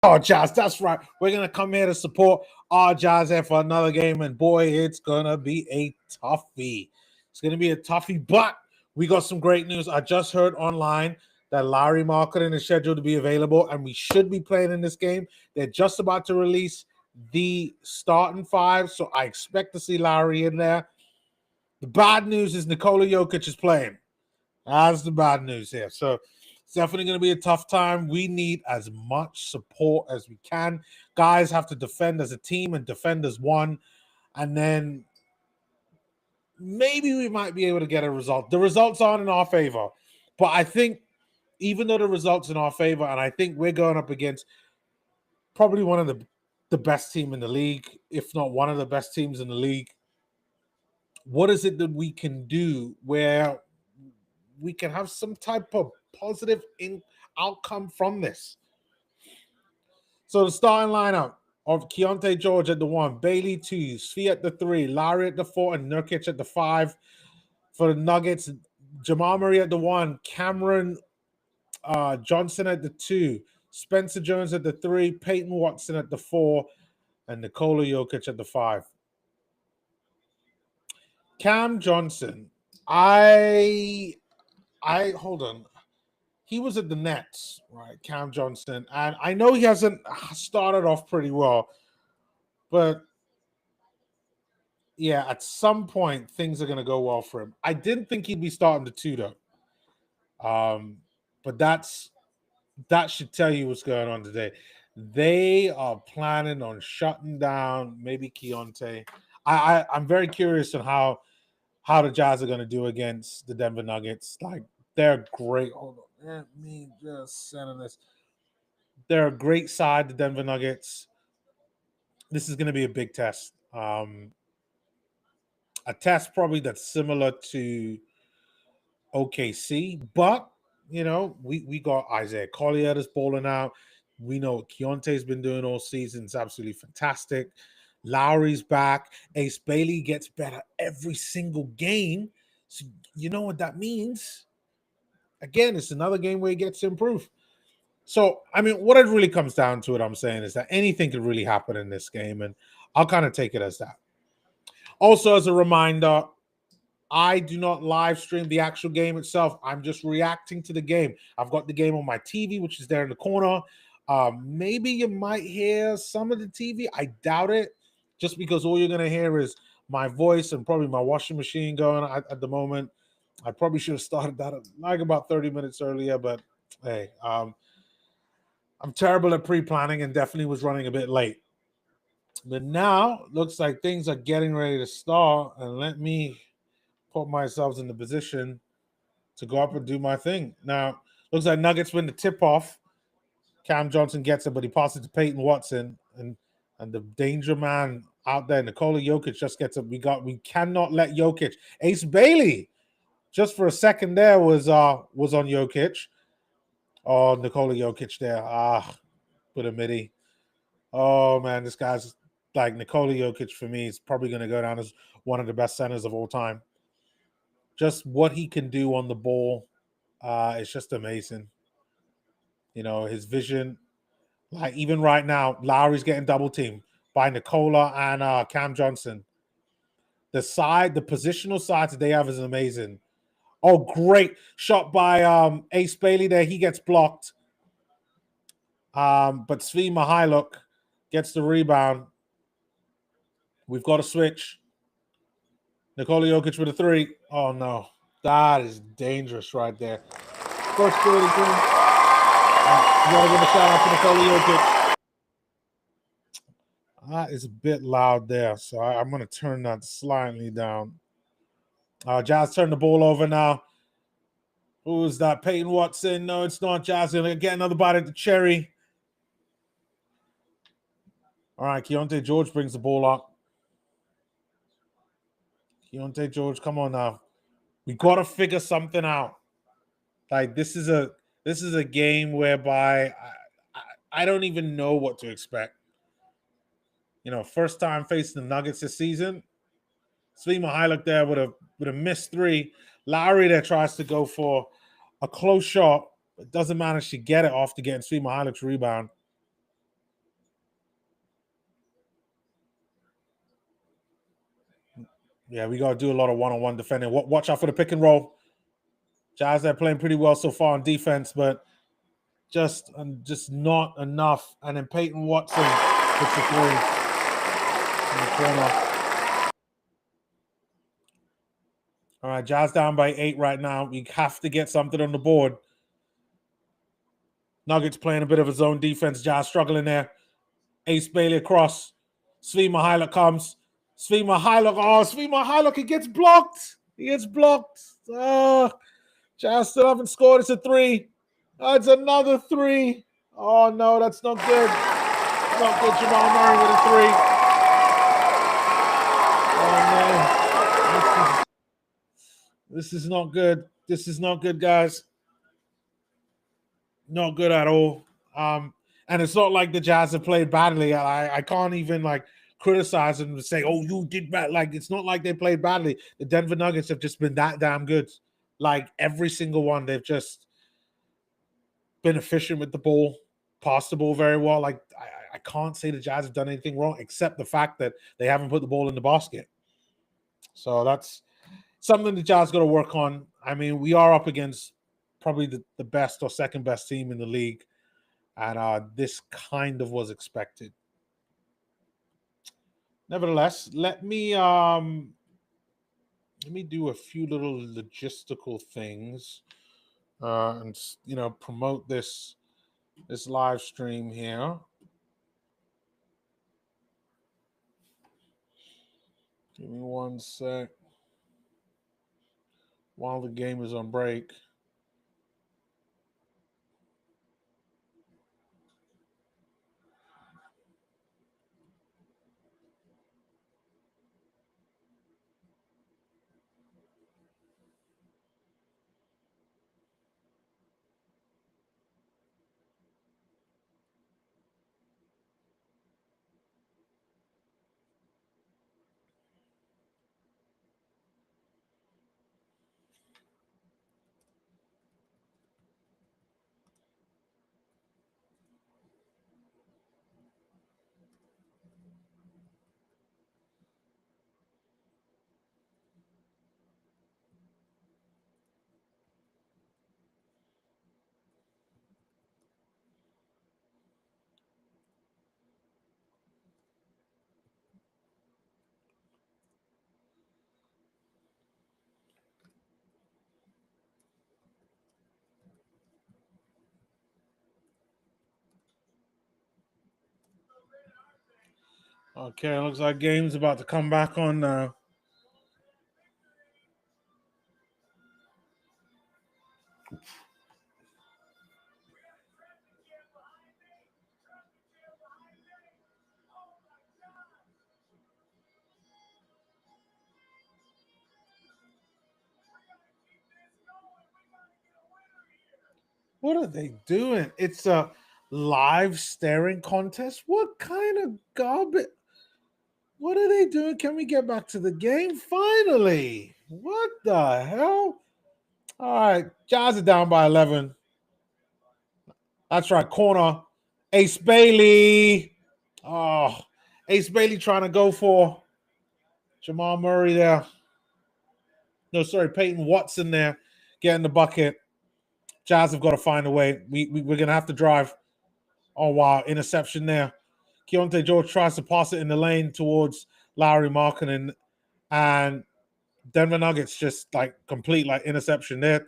Oh, Jazz, that's right. We're gonna come here to support our Jazz here for another game, and boy, it's gonna be a toughie. It's gonna be a toughie, but we got some great news. I just heard online that Larry Marketing is scheduled to be available, and we should be playing in this game. They're just about to release the starting five, so I expect to see Larry in there. The bad news is Nikola Jokic is playing. That's the bad news here. So it's definitely going to be a tough time. We need as much support as we can. Guys have to defend as a team and defend as one. And then maybe we might be able to get a result. The results aren't in our favor. But I think even though the results in our favor, and I think we're going up against probably one of the best team in the league, if not one of the best teams in the league, what is it that we can do where we can have some type of positive outcome from this? So the starting lineup of Keontae George at the 1, Bailey 2, Svi at the 3, Larry at the 4, and Nurkic at the 5. For the Nuggets, Jamal Murray at the 1, Cameron Johnson at the 2, Spencer Jones at the 3, Peyton Watson at the 4, and Nikola Jokic at the 5. Cam Johnson, I hold on. He was at the Nets, right? Cam Johnson. And I know he hasn't started off pretty well, but yeah, at some point things are going to go well for him. I didn't think he'd be starting the 2 though. But that should tell you what's going on today. They are planning on shutting down maybe Keontae. I'm very curious on how the Jazz are going to do against the Denver Nuggets. Like, they're great. Hold on. Let me just send this. They're a great side, the Denver Nuggets. This is going to be a big test. A test probably that's similar to OKC, but we got Isaiah Collier that's balling out. We know what Keontae's been doing all season. It's absolutely fantastic. Lowry's back. Ace Bailey gets better every single game. So you know what that means? Again, it's another game where he gets to improve. So, I mean, what it really comes down to, what I'm saying, is that anything could really happen in this game, and I'll kind of take it as that. Also, as a reminder, I do not live stream the actual game itself. I'm just reacting to the game. I've got the game on my TV, which is there in the corner. Maybe you might hear some of the TV. I doubt it, just because all you're going to hear is my voice and probably my washing machine going at the moment. I probably should have started that like about 30 minutes earlier, but hey, I'm terrible at pre-planning and definitely was running a bit late. But now looks like things are getting ready to start, and let me put myself in the position to go up and do my thing. Now, looks like Nuggets win the tip-off. Cam Johnson gets it, but he passes it to Peyton Watson, and the danger man out there, Nikola Jokic, just gets it. We cannot let Jokic. Ace Bailey, just for a second there, was on Jokic. Oh, Nikola Jokic there. Put a midi. Oh man, this guy's like Nikola Jokic for me is probably going to go down as one of the best centers of all time. Just what he can do on the ball, it's just amazing. His vision. Like even right now, Lowry's getting double teamed by Nikola and Cam Johnson. The positional side that they have is amazing. Oh, great shot by Ace Bailey there. He gets blocked. But Svi Mykhailiuk gets the rebound. We've got a switch. Nikola Jokic with a 3. Oh, no. That is dangerous right there. First building team. You got to give a shout out to Nikola Jokic. That is a bit loud there, so I'm going to turn that slightly down. Jazz turned the ball over now. Who is that? Peyton Watson. No, it's not Jazz. Going to get another bite at the cherry. All right, Keontae George brings the ball up. Keontae George, come on now. We got to figure something out. Like this is a game whereby I don't even know what to expect. First time facing the Nuggets this season. Svi Mykhailiuk there with a missed 3. Lowry there tries to go for a close shot, but doesn't manage to get it off to getting Svi Mykhailiuk's rebound. Yeah, we got to do a lot of one-on-one defending. Watch out for the pick and roll. Jazz, they're playing pretty well so far on defense, but just not enough. And then Peyton Watson hits a three in the corner. All right, Jazz down by 8 right now. We have to get something on the board. Nuggets playing a bit of a zone defense. Jazz struggling there. Ace Bailey across. Svi Mykhailiuk comes. Svi Mykhailiuk. Oh, Svi Mykhailiuk. He gets blocked. Oh, Jazz still haven't scored. It's a 3. Oh, it's another 3. Oh, no, that's not good. Not good. Jamal Murray with a 3. Oh, no. This is not good. This is not good, guys. Not good at all. And it's not like the Jazz have played badly. I can't even criticize them to say, "Oh, you did bad." It's not like they played badly. The Denver Nuggets have just been that damn good. Every single one, they've just been efficient with the ball, passed the ball very well. I can't say the Jazz have done anything wrong except the fact that they haven't put the ball in the basket. So that's something the Jazz got to work on. I mean, we are up against probably the best or second best team in the league, and this kind of was expected. Nevertheless, let me do a few little logistical things and promote this live stream here. Give me one sec while the game is on break. Okay, looks like game's about to come back on now. What are they doing? It's a live staring contest. What kind of garbage? What are they doing? Can we get back to the game finally? What the hell? All right, Jazz are down by 11. That's right, corner. Ace Bailey. Oh, Ace Bailey trying to go for Jamal Murray there. No, sorry, Peyton Watson there getting the bucket. Jazz have got to find a way. We're going to have to drive. Oh, wow, interception there. Keontae George tries to pass it in the lane towards Lauri Markkanen, and Denver Nuggets just complete interception there.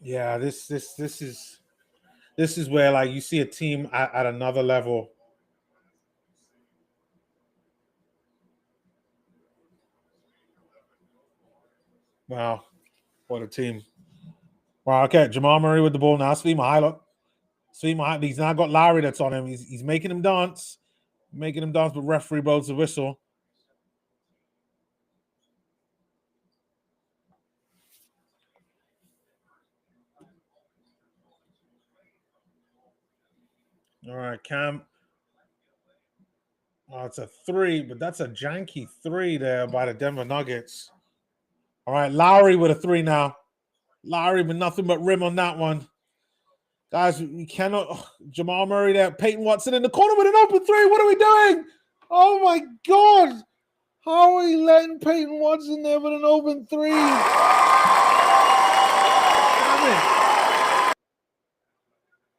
Yeah, this is where you see a team at another level. Wow, what a team! Wow, okay, Jamal Murray with the ball now. Svi Mykhailiuk. He's now got Larry that's on him. He's making him dance, but referee blows the whistle. All right, Cam. Oh, it's a 3, but that's a janky 3 there by the Denver Nuggets. All right, Lowry with a 3 now. Lowry with nothing but rim on that one. Guys, we cannot. Oh, Jamal Murray there. Peyton Watson in the corner with an open three. What are we doing? Oh, my God. How are we letting Peyton Watson there with an open three? Damn it.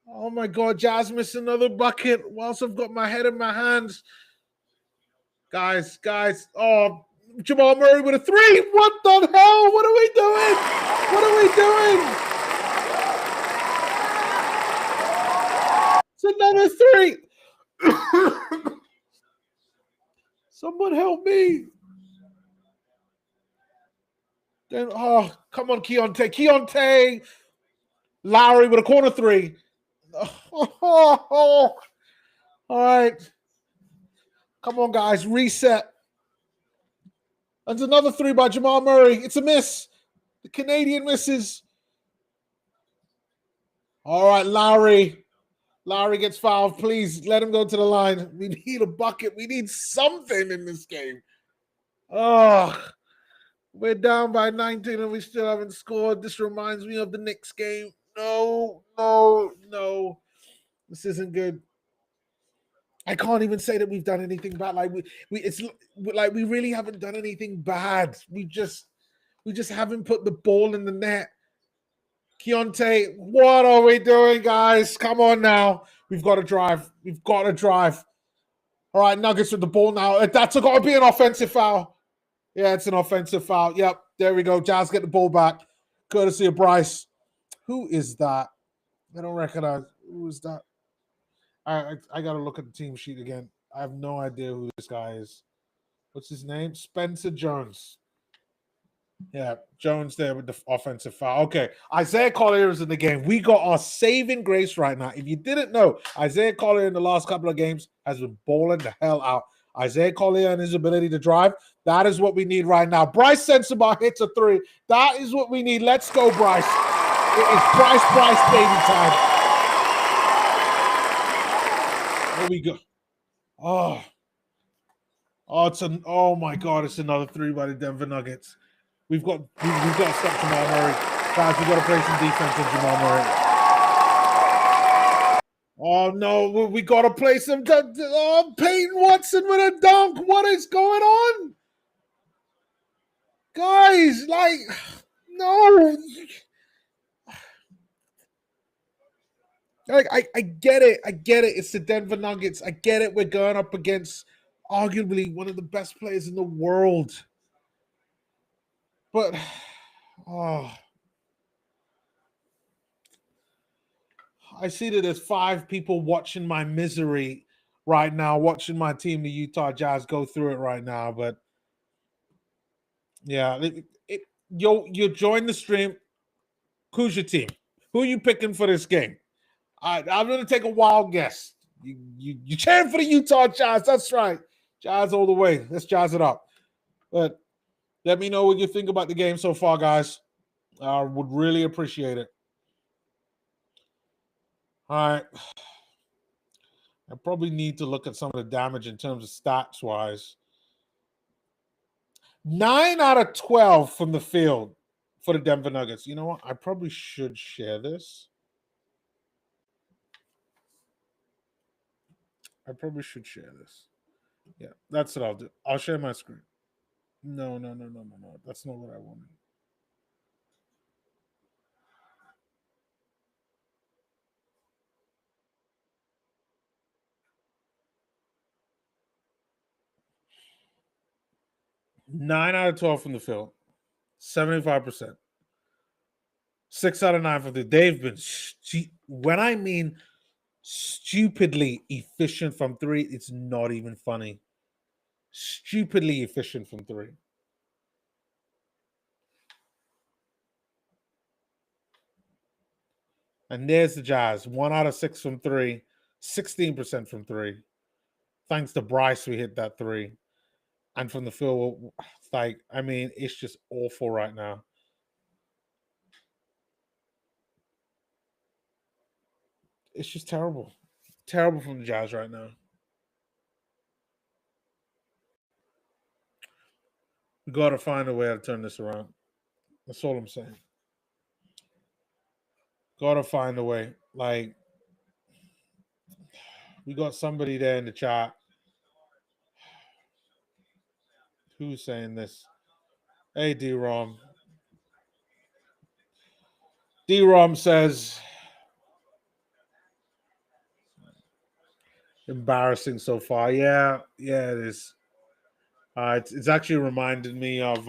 Oh, my God. Jazz missed another bucket whilst I've got my head in my hands. Guys. Oh, Jamal Murray with a three. What the hell? What are we doing? What are we doing? It's another three. Someone help me. Then, oh, come on, Keontae. Lowry with a corner three. Oh. All right. Come on, guys. Reset. That's another three by Jamal Murray. It's a miss. The Canadian misses. All right, Lowry. Lowry gets fouled. Please let him go to the line. We need a bucket. We need something in this game. Oh, we're down by 19 and we still haven't scored. This reminds me of the Knicks game. No. This isn't good. I can't even say that we've done anything bad. Like it's like we really haven't done anything bad. We just haven't put the ball in the net. Keontae, what are we doing, guys? Come on now. We've got to drive. All right, Nuggets with the ball now. That's got to be an offensive foul. Yeah, it's an offensive foul. Yep, there we go. Jazz get the ball back. Courtesy of Bryce. Who is that? I don't recognize. Who is that? I got to look at the team sheet again. I have no idea who this guy is. What's his name? Spencer Jones. Yeah, Jones there with the offensive foul. Okay, Isaiah Collier is in the game. We got our saving grace right now. If you didn't know, Isaiah Collier in the last couple of games has been balling the hell out. Isaiah Collier and his ability to drive, that is what we need right now. Bryce Sensabaugh hits a three. That is what we need. Let's go, Bryce. It is Bryce baby time. There we go. Oh my God, it's another three by the Denver Nuggets. We've got to stop Jamal Murray. Guys, we've got to play some defense on Jamal Murray. Oh, no. We got to play some... Peyton Watson with a dunk. What is going on? Guys, like... No. Like, I get it. It's the Denver Nuggets. I get it. We're going up against arguably one of the best players in the world. But... I see that there's 5 people watching my misery right now, watching my team, the Utah Jazz, go through it right now. But yeah, you join the stream. Who's your team? Who are you picking for this game? I'm going to take a wild guess. You cheering for the Utah Jazz? That's right, Jazz all the way. Let's jazz it up. But let me know what you think about the game so far, guys. I would really appreciate it. All right. I probably need to look at some of the damage in terms of stats-wise. 9 out of 12 from the field for the Denver Nuggets. You know what? I probably should share this. Yeah, that's what I'll do. I'll share my screen. No. That's not what I wanted. Nine out of 12 from the field. 75%. 6 out of 9 from the. They've been, when I mean stupidly efficient from 3, it's not even funny. Stupidly efficient from 3. And there's the Jazz. 1 out of 6 from 3. 16% from 3. Thanks to Bryce, we hit that 3. And from the field, like, I mean, it's just awful right now. It's just terrible. Terrible from the Jazz right now. We got to find a way to turn this around. That's all I'm saying. Got to find a way. Like, we got somebody there in the chat. Who's saying this? Hey, D-Rom. D-Rom says, embarrassing so far. Yeah, it is. It's actually reminded me of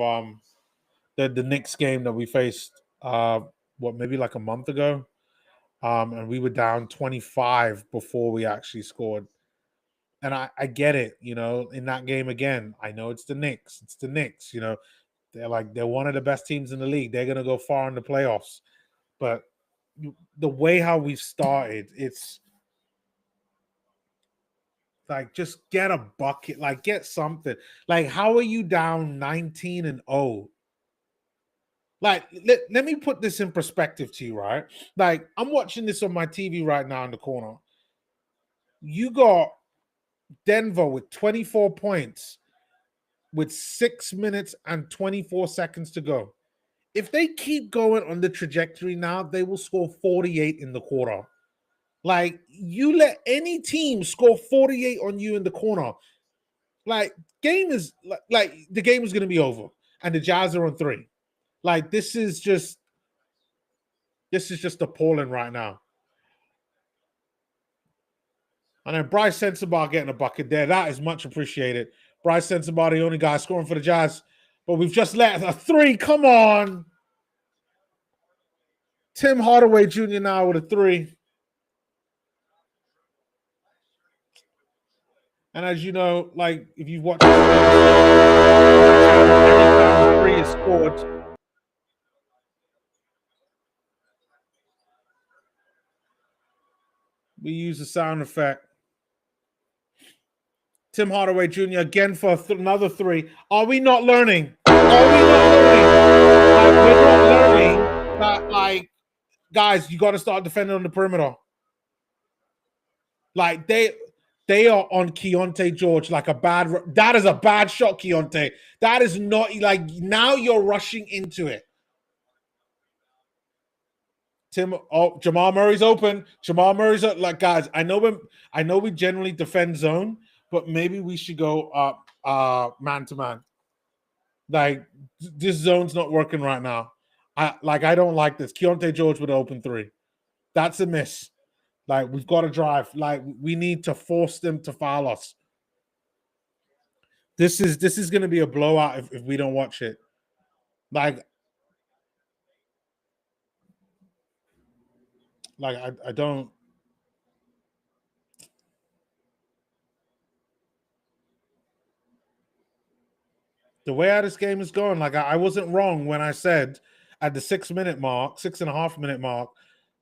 the Knicks game that we faced maybe like a month ago. And we were down 25 before we actually scored. And I get it, in that game again. I know it's the Knicks. It's the Knicks, they're one of the best teams in the league. They're gonna go far in the playoffs. But the way how we've started, it's like, just get a bucket, like get something. Like, how are you down 19-0? Like, let me put this in perspective to you, right? Like, I'm watching this on my TV right now in the corner. You got Denver with 24 points with 6 minutes and 24 seconds to go. If they keep going on the trajectory now, they will score 48 in the quarter. Like, you let any team score 48 on you in the corner, like, game is like the game is going to be over, and the Jazz are on 3. Like, this is just appalling right now. And then Bryce Sensabaugh getting a bucket there. That is much appreciated. Bryce Sensabaugh, the only guy scoring for the Jazz. But we've just let a 3. Come on. Tim Hardaway Jr. now with a 3. And as you know, like, if you've watched every time a 3 is scored, we use the sound effect. Tim Hardaway Jr. again for another 3. Are we not learning? Are we not learning? Like, we're not learning that, like, guys, you got to start defending on the perimeter. Like, they are on Keontae George like that is a bad shot, Keontae. That is not, like, now you're rushing into it. Jamal Murray's open. Jamal Murray's like, guys, I know we generally defend zone, but maybe we should go up man to man. Like, this zone's not working right now. I don't like this. Keontae George with an open 3. That's a miss. Like, we've got to drive. Like, we need to force them to foul us. This is going to be a blowout if we don't watch it. Like I don't. The way how this game is going, like, I wasn't wrong when I said at the 6-minute mark, 6.5-minute mark,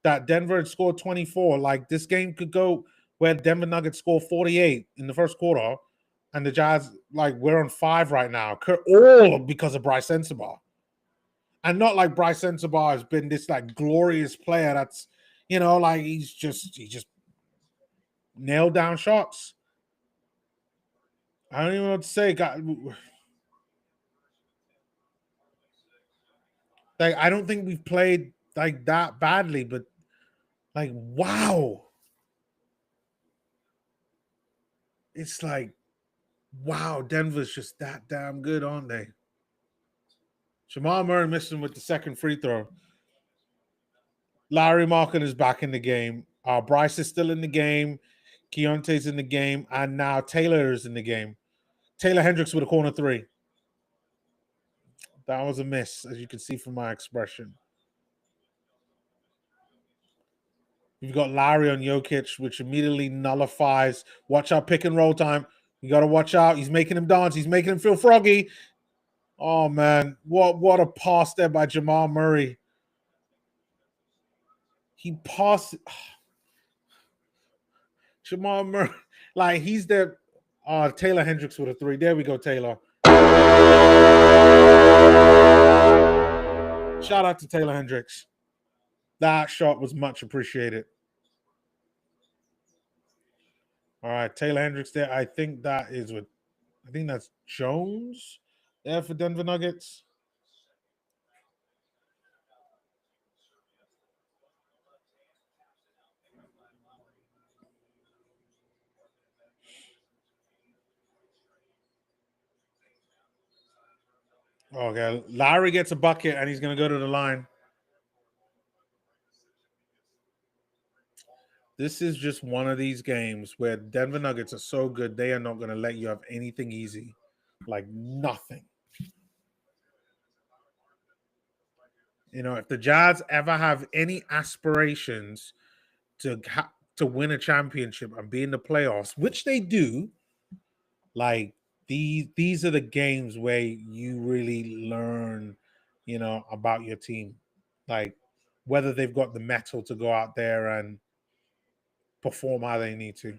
that Denver had scored 24. Like, this game could go where Denver Nuggets score 48 in the first quarter, and the Jazz, like, we're on 5 right now, all because of Bryce Sensabaugh. And not like Bryce Sensabaugh has been this, like, glorious player that's, like, he just nailed down shots. I don't even know what to say. Like, I don't think we've played like that badly, but, like, wow. It's like, wow, Denver's just that damn good, aren't they? Jamal Murray missing with the second free throw. Larry Markin is back in the game. Bryce is still in the game. Keontae's in the game. And now Taylor is in the game. Taylor Hendricks with a corner 3. That was a miss, as you can see from my expression. You've got Larry on Jokic, which immediately nullifies. Watch out, pick and roll time. You got to watch out. He's making him dance. He's making him feel froggy. Oh, man. What a pass there by Jamal Murray. He passed. Jamal Murray. Like, he's there. Taylor Hendricks with a 3. There we go, Taylor. Shout out to Taylor Hendricks. That shot was much appreciated. All right, Taylor Hendricks there. I think that's Jones there for Denver Nuggets. Okay, Lowry gets a bucket and he's going to go to the line. This is just one of these games where Denver Nuggets are so good, they are not going to let you have anything easy. Like nothing. You know, if the Jazz ever have any aspirations to win a championship and be in the playoffs, which they do, like these are the games where you really learn, you know, about your team. Like whether they've got the metal to go out there and perform how they need to.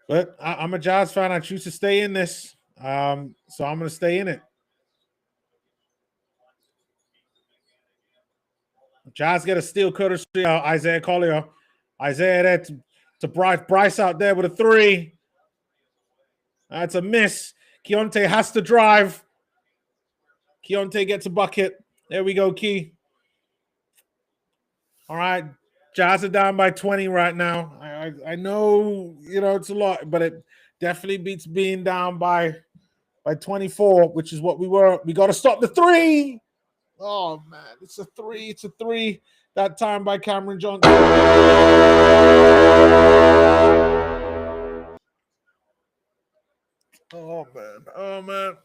But I'm a Jazz fan. I choose to stay in this. So I'm going to stay in it. Jazz get a steal courtesy Isaiah Collier. Isaiah there to Bryce out there with a three. That's a miss. Keontae has to drive. Keontae gets a bucket. There we go, Key. All right. Jazz are down by 20 right now. I know, you know, it's a lot, but it definitely beats being down by 24, which is what we were. We got to stop the three. Oh, man. It's a three. It's a three. That time by Cameron Johnson. Oh, man. Oh, man.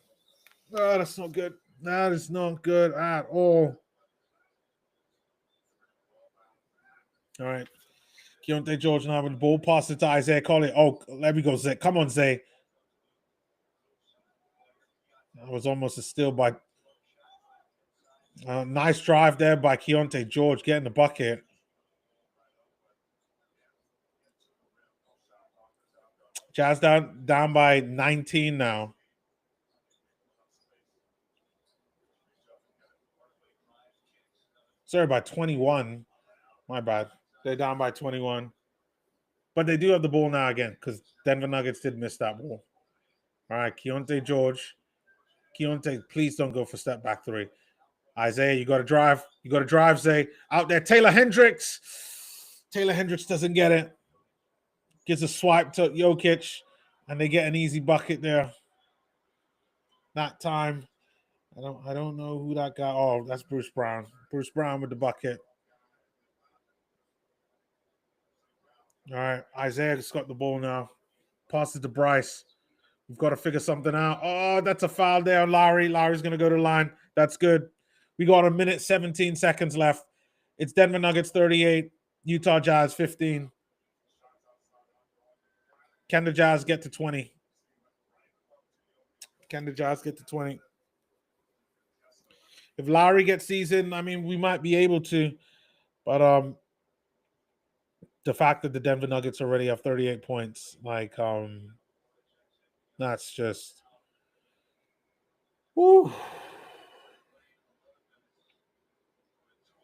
Oh, that's not good. That is not good at all. All right. Keontae George now with the ball. Pass it to Isaiah Collier. Oh, there we go, Zay. Come on, Zay. That was almost a steal by... nice drive there by Keontae George getting the bucket. Jazz down by 19 now. Sorry, by 21. My bad. They're down by 21. But they do have the ball now again because Denver Nuggets did miss that ball. All right, Keontae George. Keontae, please don't go for step back three. Isaiah, you got to drive. You got to drive, Zay. Out there, Taylor Hendricks. Taylor Hendricks doesn't get it. Gives a swipe to Jokic, and they get an easy bucket there. That time, I don't know who that guy. Oh, that's Bruce Brown. Bruce Brown with the bucket. All right, Isaiah's got the ball now. Passes to Bryce. We've got to figure something out. Oh, that's a foul there on Lowry. Lowry's going to go to the line. That's good. We got a minute, 17 seconds left. It's Denver Nuggets 38, Utah Jazz 15. Can the Jazz get to 20? Can the Jazz get to 20? If Lowry gets seasoned, I mean, we might be able to. But the fact that the Denver Nuggets already have 38 points, like, that's just... Woo.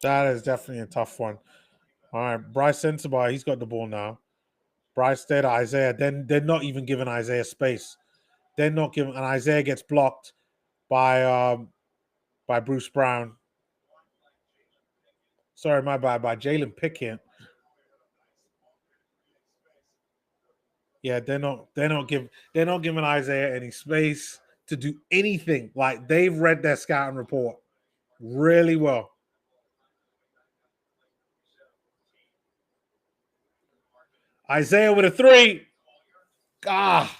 That is definitely a tough one. All right, Bryce Sensabaugh, he's got the ball now. Bryce there to Isaiah. Then they're not even giving Isaiah space. They're not giving, and Isaiah gets blocked by Bruce Brown. Sorry, my bad, by Jalen Pickett. Yeah, they're not giving Isaiah any space to do anything. Like they've read their scouting report really well. Isaiah with a three. Ah,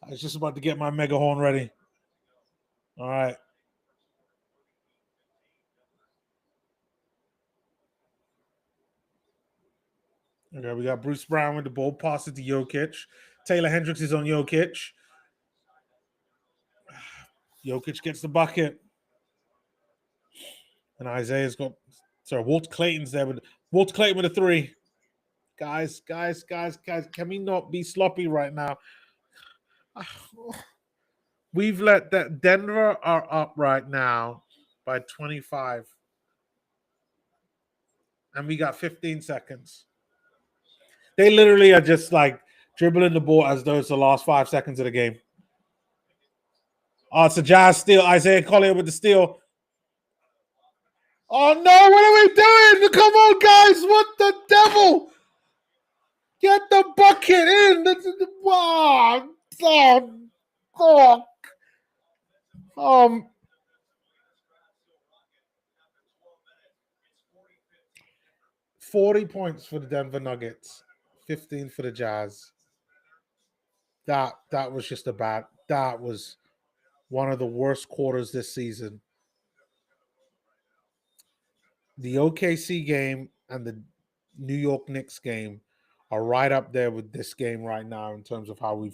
I was just about to get my mega horn ready. All right. Okay, we got Bruce Brown with the ball. Pass it to Jokic. Taylor Hendricks is on Jokic. Jokic gets the bucket. And Isaiah's got... Sorry, Walt Clayton's there. Walt Clayton with a three. Guys, can we not be sloppy right now? We've let that... Denver are up right now by 25. And we got 15 seconds. They literally are just like dribbling the ball as though it's the last 5 seconds of the game. Oh, it's a Jazz steal. Isaiah Collier with the steal. Oh, no. What are we doing? Come on, guys. What the devil? Get the bucket in. Wow. Um, 40 points for the Denver Nuggets, 15 for the Jazz. That was just that was one of the worst quarters this season. The OKC game and the New York Knicks game are right up there with this game right now in terms of how we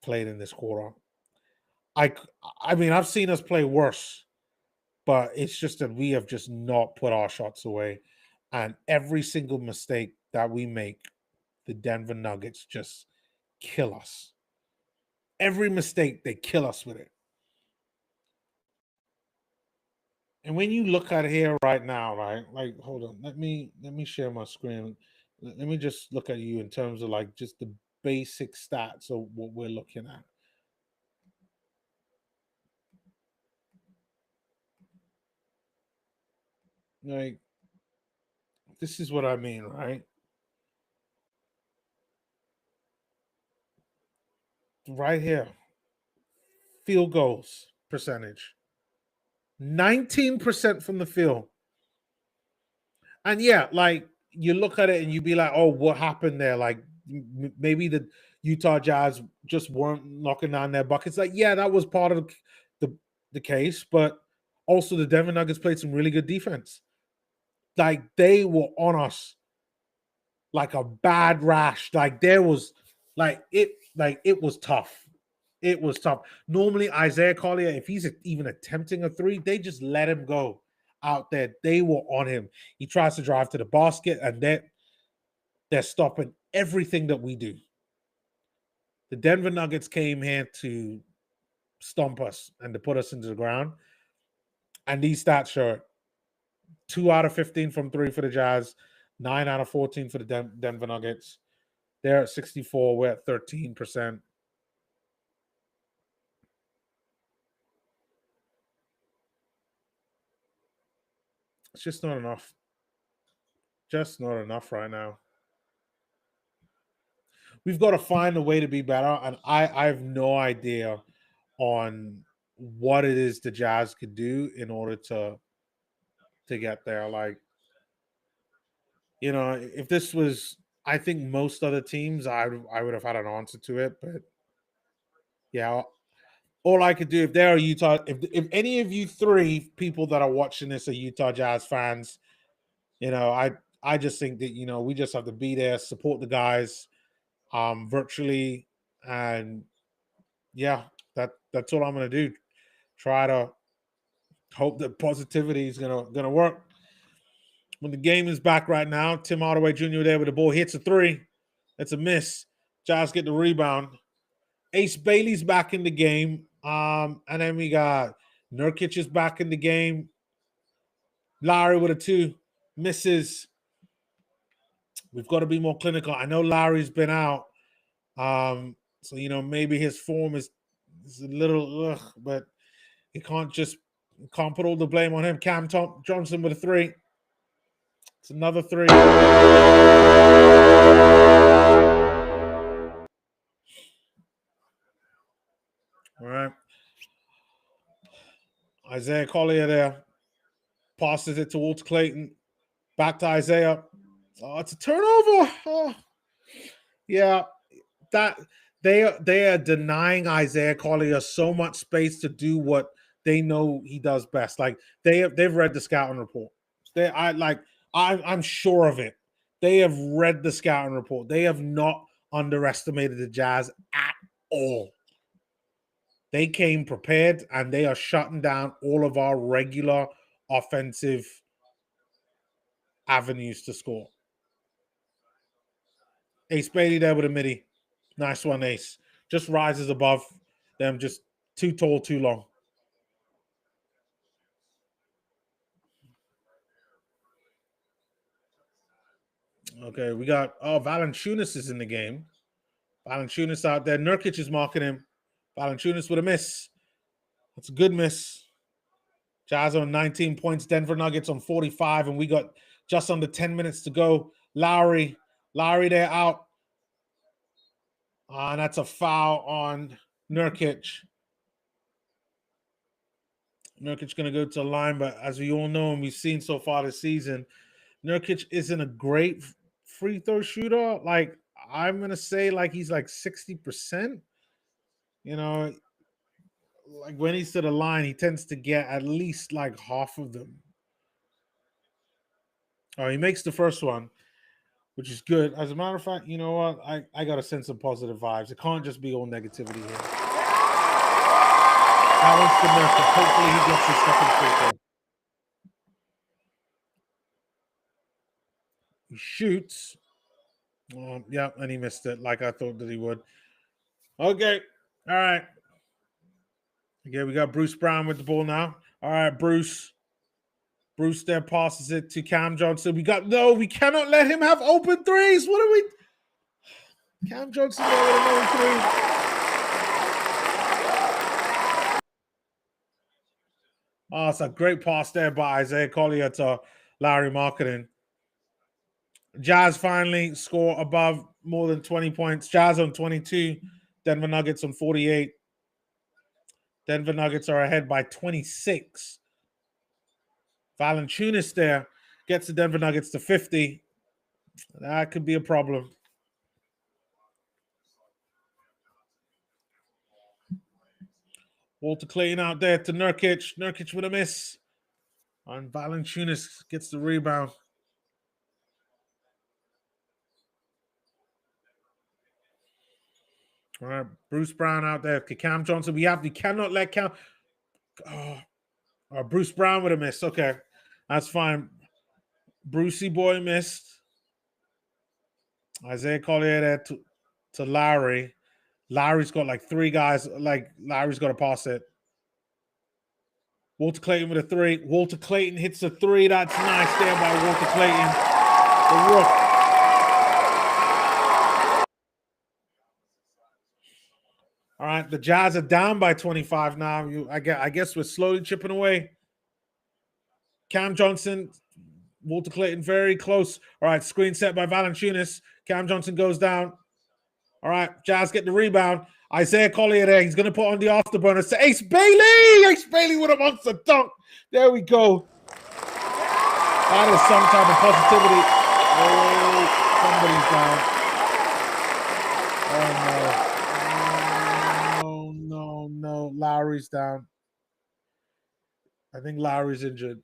played in this quarter. I mean, I've seen us play worse, but it's just that we have just not put our shots away. And every single mistake that we make, the Denver Nuggets just kill us. Every mistake, they kill us with it. And when you look at it here right now, right? Like, hold on, let me share my screen. Let me just look at you in terms of like just the basic stats of what we're looking at. Like, this is what I mean, right? Right here, field goals percentage, 19% from the field. And yeah, like you look at it and you be like, oh, what happened there? Like maybe the Utah Jazz just weren't knocking down their buckets. Like, yeah, that was part of the case, but also the Denver Nuggets played some really good defense. Like they were on us like a bad rash. Like there was like it was tough. It was tough. Normally, Isaiah Collier, if he's even attempting a three, they just let him go out there. They were on him. He tries to drive to the basket, and they're stopping everything that we do. The Denver Nuggets came here to stomp us and to put us into the ground. And these stats show it. 2 out of 15 from three for the Jazz, 9 out of 14 for the Denver Nuggets. They're at 64. We're at 13%. It's just not enough. Just not enough right now. We've got to find a way to be better. And I have no idea on what it is the Jazz could do in order to get there. Like, you know, if this was, I think most other teams, I would have had an answer to it. But yeah, all I could do if they're Utah, if any of you three people that are watching this are Utah Jazz fans, you know, I just think that, you know, we just have to be there, support the guys virtually, and yeah, that's all I'm gonna do. Try to hope that positivity is gonna work. When the game is back right now, Tim Hardaway Jr. there with the ball hits a three. That's a miss. Jazz get the rebound. Ace Bailey's back in the game. And then we got Nurkic is back in the game. Lowry with a two. Misses. We've got to be more clinical. I know Lowry's been out. So, you know, maybe his form is a little, but you can't put all the blame on him. Cam Johnson with a three. It's another three. All right. Isaiah Collier there. Passes it towards Clayton. Back to Isaiah. Oh, it's a turnover. Oh. Yeah, that they are denying Isaiah Collier so much space to do what they know he does best. Like they've read the scouting report. I'm sure of it. They have read the scouting report. They have not underestimated the Jazz at all. They came prepared and they are shutting down all of our regular offensive avenues to score. Ace Bailey there with a midi. Nice one, Ace. Just rises above them, just too tall, too long. Okay, we got Valanciunas is in the game. Valanciunas out there. Nurkic is marking him. Valanciunas with a miss. That's a good miss. Jazz on 19 points. Denver Nuggets on 45, and we got just under 10 minutes to go. Lowry there out. And that's a foul on Nurkic. Nurkic going to go to the line, but as we all know and we've seen so far this season, Nurkic isn't a great free throw shooter. Like, I'm going to say like he's like 60%. You know, like when he's to the line, he tends to get at least like half of them. Oh, he makes the first one, which is good. As a matter of fact, you know what? I got to send some positive vibes. It can't just be all negativity here. That one's for Nurkic. Hopefully he gets his second free throw. He shoots. Yeah, and he missed it like I thought that he would. Okay. All right. Okay, we got Bruce Brown with the ball now. All right, Bruce. Bruce there passes it to Cam Johnson. We cannot let him have open threes. What are we? Cam Johnson there with an open three. Oh, it's a great pass there by Isaiah Collier to Larry Marketing. Jazz finally score above more than 20 points. Jazz on 22. Denver Nuggets on 48. Denver Nuggets are ahead by 26. Valanciunas there gets the Denver Nuggets to 50. That could be a problem. Walter Clayton out there to Nurkic. Nurkic with a miss. And Valanciunas gets the rebound. All right, Bruce Brown out there. Cam Johnson. We cannot let Cam. Bruce Brown with a miss. Okay, that's fine. Brucey boy missed. Isaiah Collier there to Larry. Larry's got like three guys. Like Larry's got to pass it. Walter Clayton with a three. Walter Clayton hits a three. That's nice there by Walter Clayton. The Rook. All right, the Jazz are down by 25 now. I guess we're slowly chipping away. Cam Johnson, Walter Clayton very close. All right, screen set by Valanciunas. Cam Johnson goes down. All right, Jazz get the rebound. Isaiah Collier there. He's going to put on the afterburners to Ace Bailey. Ace Bailey with a monster dunk. There we go. That is some type of positivity. Oh, somebody's down. Oh, no. Lowry's down. I think Lowry's injured.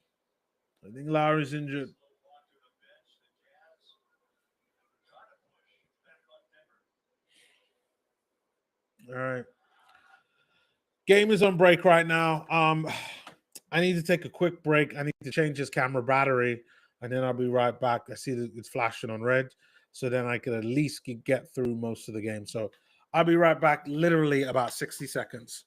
All right. Game is on break right now. I need to take a quick break. I need to change this camera battery, and then I'll be right back. I see that it's flashing on red, so then I can at least get through most of the game. So I'll be right back, literally about 60 seconds.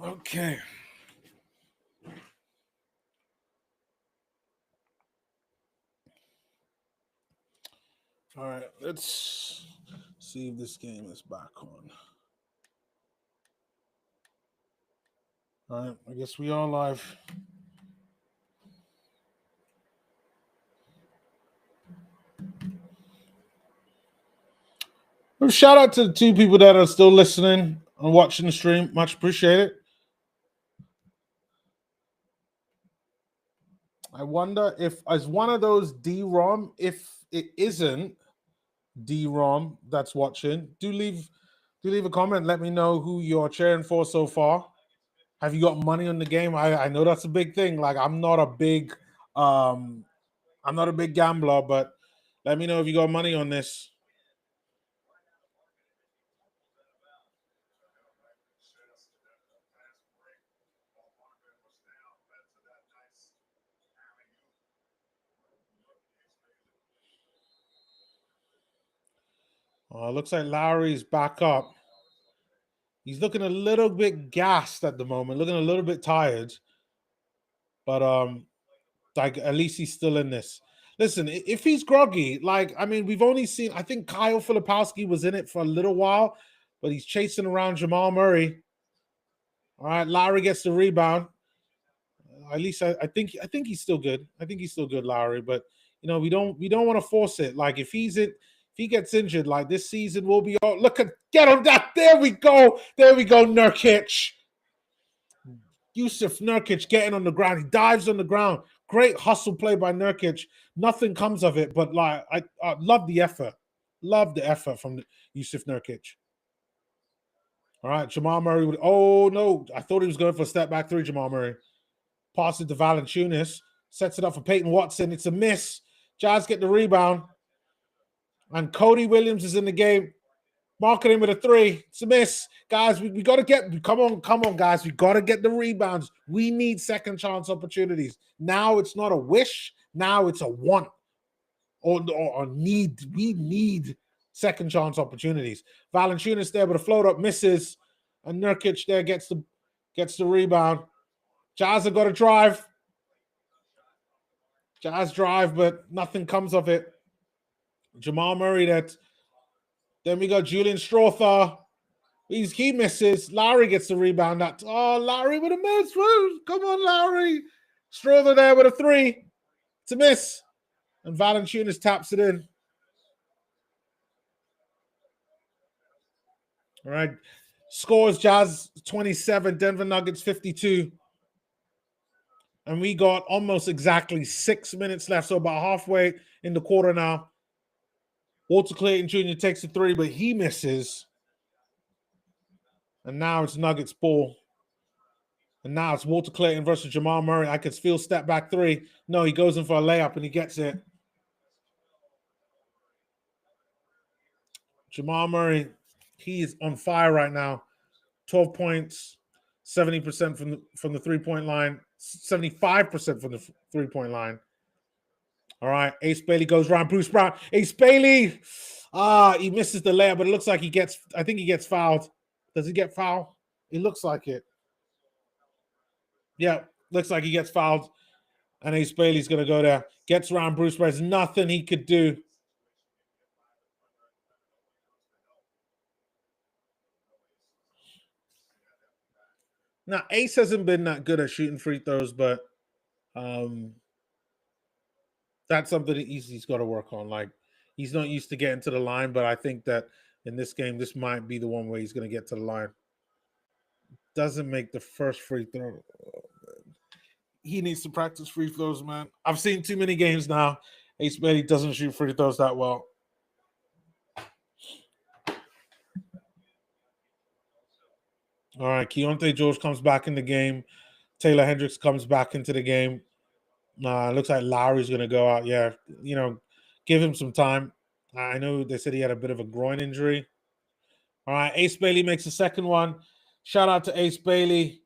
Okay. All right, let's see if this game is back on. All right, I guess we are live. Well, shout out to the two people that are still listening and watching the stream. Much appreciated. I wonder if as one of those D-ROM, if it isn't D-ROM that's watching, do leave Do leave a comment. Let me know who you're cheering for so far. Have you got money on the game? I know that's a big thing. Like I'm not a big gambler, but let me know if you got money on this. Looks like Lowry's back up. He's looking a little bit gassed at the moment, looking a little bit tired. But like at least he's still in this. Listen, if he's groggy, like I mean, we've only seen. I think Kyle Filipowski was in it for a little while, but he's chasing around Jamal Murray. All right, Lowry gets the rebound. At least I think he's still good. I think he's still good, Lowry. But you know, we don't want to force it. Like if he gets injured, like this season will be all. Look at get him that. There we go, Nurkic. Jusuf Nurkic getting on the ground. He dives on the ground. Great hustle play by Nurkic. Nothing comes of it, but like I love the effort. Love the effort from Jusuf Nurkic. All right, Jamal Murray would. Oh no, I thought he was going for a step back three. Jamal Murray passes to Valanciunas, sets it up for Peyton Watson. It's a miss. Jazz get the rebound, and Cody Williams is in the game. Marketing with a three. It's a miss. Guys, we got to get, come on, guys. We got to get the rebounds. We need second chance opportunities. Now it's not a wish. Now it's a want or need. We need second chance opportunities. Valanciunas there with a float up, misses. And Nurkic there gets the rebound. Jazz have got to drive. Jazz drive, but nothing comes of it. Jamal Murray that. Then we got Julian Strawther. He misses. Lowry gets the rebound. Lowry with a miss. Come on, Lowry. Strawther there with a three. It's a miss. And Valanciunas taps it in. All right. Scores Jazz 27, Denver Nuggets 52. And we got almost exactly 6 minutes left. So about halfway in the quarter now. Walter Clayton Jr. takes a three, but he misses. And now it's Nuggets ball. And now it's Walter Clayton versus Jamal Murray. I could feel step back three. No, he goes in for a layup and he gets it. Jamal Murray, he is on fire right now. 12 points, 70% from the three-point line, 75% from the three-point line. All right, Ace Bailey goes around Bruce Brown. Ace Bailey, he misses the layup, but it looks like he gets fouled. Does he get fouled? It looks like it. Yeah, looks like he gets fouled. And Ace Bailey's going to go there. Gets around Bruce Brown. There's nothing he could do. Now, Ace hasn't been that good at shooting free throws, but that's something that he's got to work on. Like, he's not used to getting to the line, but I think that in this game, this might be the one where he's going to get to the line. Doesn't make the first free throw. He needs to practice free throws, man. I've seen too many games now. Ace Bailey doesn't shoot free throws that well. All right, Keontae George comes back in the game. Taylor Hendricks comes back into the game. Looks like Lowry's going to go out. Yeah, give him some time. I know they said he had a bit of a groin injury. All right, Ace Bailey makes the second one. Shout out to Ace Bailey.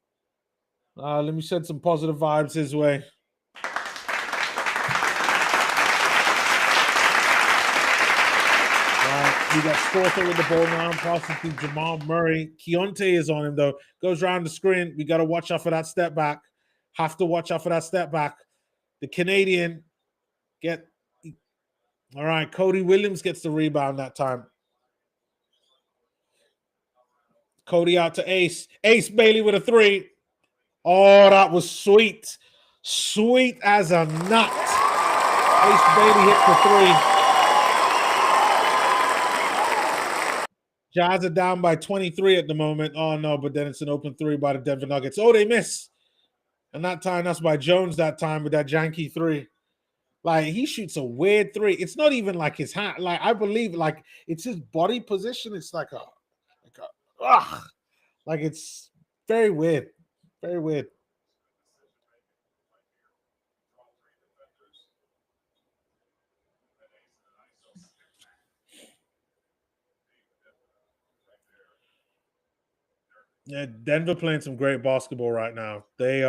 Let me send some positive vibes his way. We got Strawther with the ball now, passing to Jamal Murray. Keontae is on him, though. Goes around the screen. We got to watch out for that step back. Have to watch out for that step back. The Canadian all right, Cody Williams gets the rebound that time. Cody out to Ace. Ace Bailey with a three. Oh, that was sweet. Sweet as a nut. Ace Bailey hits the three. Jazz are down by 23 at the moment. Oh, no, but then it's an open three by the Denver Nuggets. Oh, they miss. And that time, that's by Jones that time with that janky three. Like, he shoots a weird three. It's not even like his hand. Like, I believe, like, it's his body position. It's like a ugh, like it's very weird. Very weird. Yeah, Denver playing some great basketball right now. They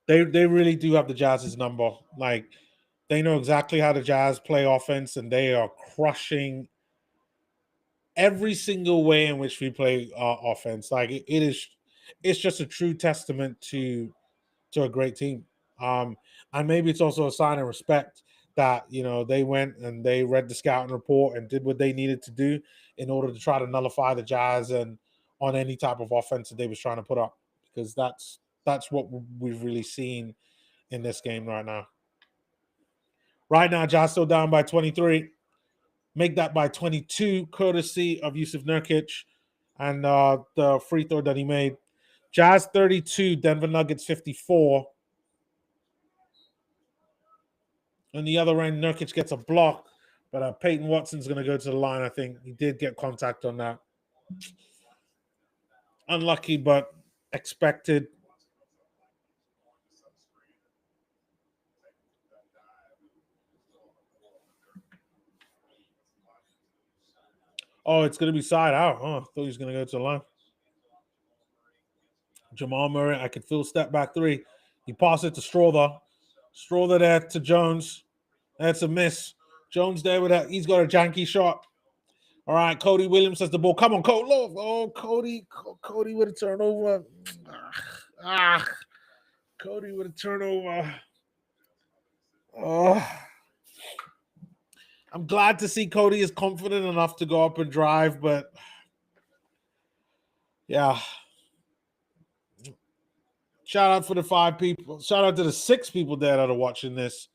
really do have the Jazz's number. Like they know exactly how the Jazz play offense, and they are crushing every single way in which we play offense. Like it's just a true testament to a great team. Um, and maybe it's also a sign of respect that they went and they read the scouting report and did what they needed to do in order to try to nullify the Jazz and on any type of offense that they was trying to put up, because that's what we've really seen in this game right now. Right now, Jazz still down by 23. Make that by 22, courtesy of Yusuf Nurkic and the free throw that he made. Jazz 32, Denver Nuggets 54. On the other end, Nurkic gets a block, but Peyton Watson's going to go to the line. I think he did get contact on that. Unlucky, but expected. Oh, it's going to be side out. Oh, I thought he was going to go to the line. Jamal Murray, I could feel step back three. He passed it to Strother. Strother there to Jones. That's a miss. Jones there with that. He's got a janky shot. All right, Cody Williams has the ball. Come on, Cody. Oh, Cody with a turnover. Cody with a turnover. Oh, I'm glad to see Cody is confident enough to go up and drive, but yeah. Shout out for the 5 people. Shout out to the 6 people there that are watching this.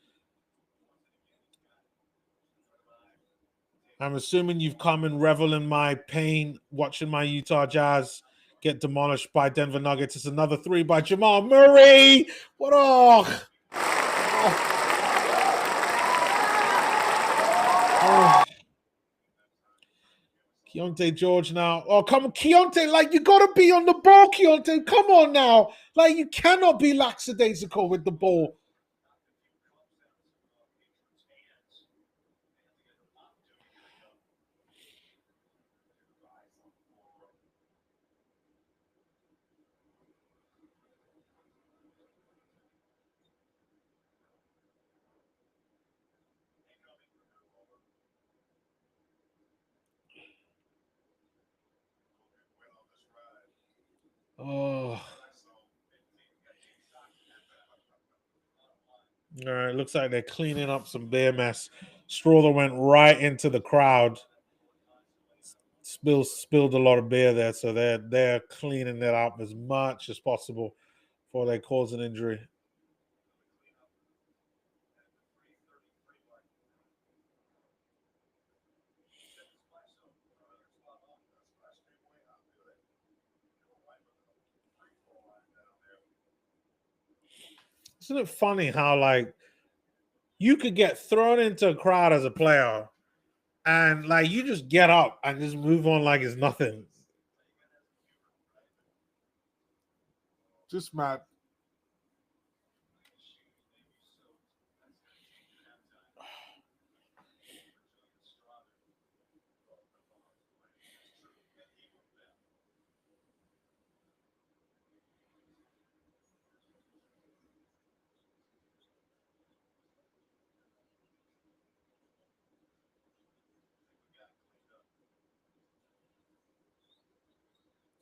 I'm assuming you've come and revel in my pain watching my Utah Jazz get demolished by Denver Nuggets. It's another 3 by Jamal Murray. What oh. Keontae George now. Oh, come on, Keontae. Like, you got to be on the ball, Keontae. Come on now. Like, you cannot be lackadaisical with the ball. Oh. All right, looks like they're cleaning up some beer mess. Strother went right into the crowd. Spilled a lot of beer there, so they're cleaning that up as much as possible before they cause an injury. Isn't it funny how like you could get thrown into a crowd as a player and like you just get up and just move on like it's nothing? Just mad.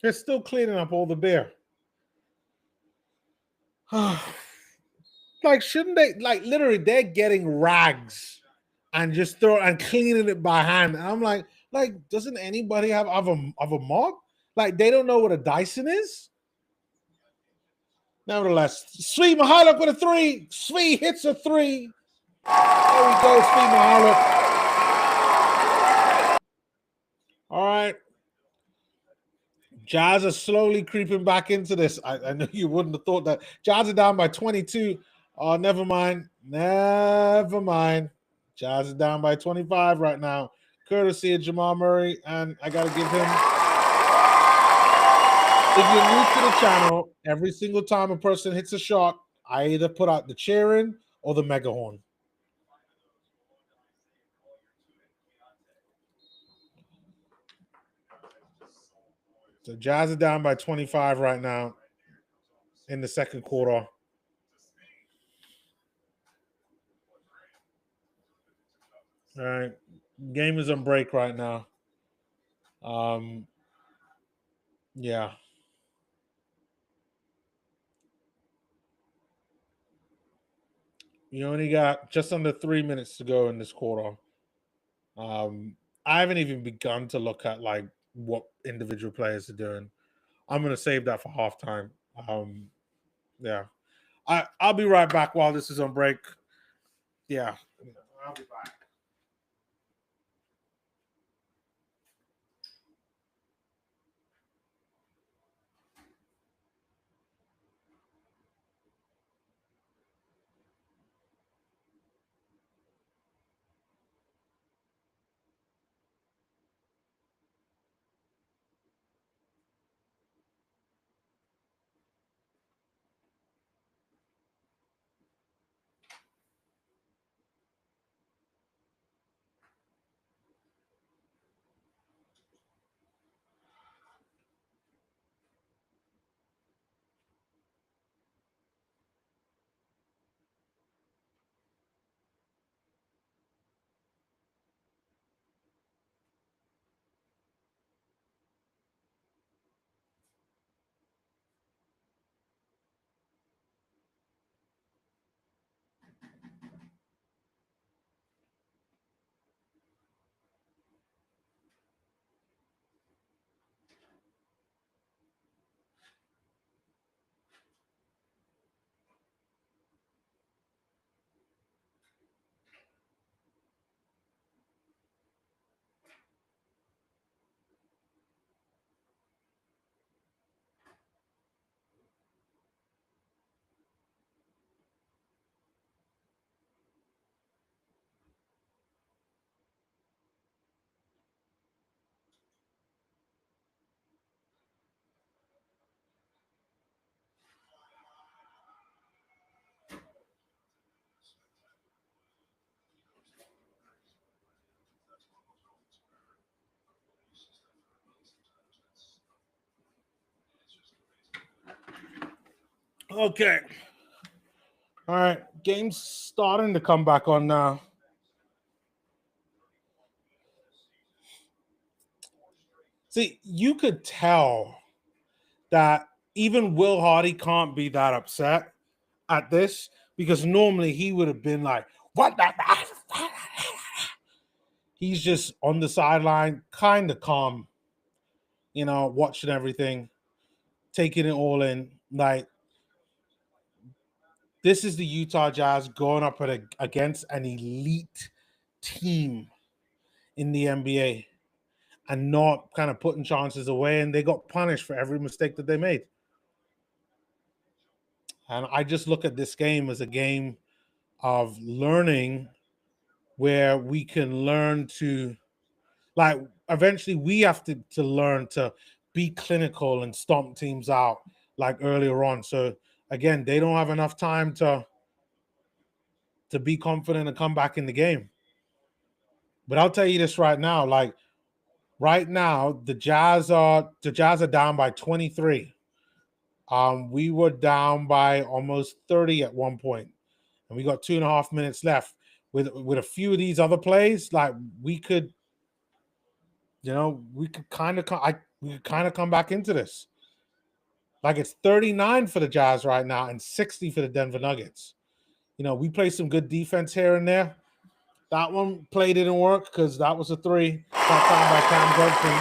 They're still cleaning up all the beer. Like, shouldn't they? Like, literally, they're getting rags and just throw and cleaning it by hand. And I'm like, doesn't anybody have of a mop? Like, they don't know what a Dyson is. Nevertheless, Svi Mykhailiuk with a 3. Svi hits a 3. There we go, Svi Mykhailiuk. All right. Jazz are slowly creeping back into this. I know you wouldn't have thought that. Jazz are down by 22. Oh, never mind. Never mind. Jazz is down by 25 right now, courtesy of Jamal Murray. And I got to give him if you're new to the channel, every single time a person hits a shot, I either put out the cheering or the mega horn. So Jazz are down by 25 right now in the second quarter. All right. Game is on break right now. Yeah. You only got just under 3 minutes to go in this quarter. I haven't even begun to look at like what individual players are doing. I'm gonna save that for halftime. Yeah. I'll be right back while this is on break. Yeah. I'll be back. Okay. All right. Game's starting to come back on now. See, you could tell that even Will Hardy can't be that upset at this because normally he would have been like, what the? He's just on the sideline, kind of calm, watching everything, taking it all in. Like, this is the Utah Jazz going up against an elite team in the NBA and not kind of putting chances away. And they got punished for every mistake that they made. And I just look at this game as a game of learning where we can learn to, like, eventually we have to learn to be clinical and stomp teams out like earlier on. So again, they don't have enough time to be confident and come back in the game. But I'll tell you this right now, like right now, the Jazz are down by 23. We were down by almost 30 at one point, and we got 2.5 minutes left. With a few of these other plays, like we could kind of come back into this. Like it's 39 for the Jazz right now and 60 for the Denver Nuggets. We play some good defense here and there. That one play didn't work because that was a three. That time by Cam Johnson.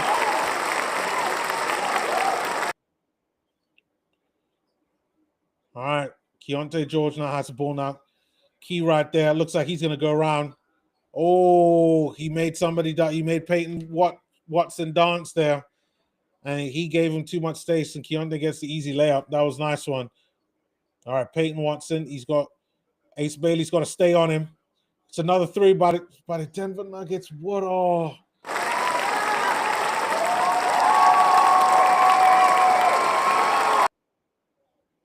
All right. Keontae George now has the ball now. Key right there. Looks like he's going to go around. Oh, he made Peyton Watson dance there. And he gave him too much space, and Keontae gets the easy layup. That was a nice one. All right, Peyton Watson. Ace Bailey's got to stay on him. It's another three by the Denver Nuggets. What? Oh.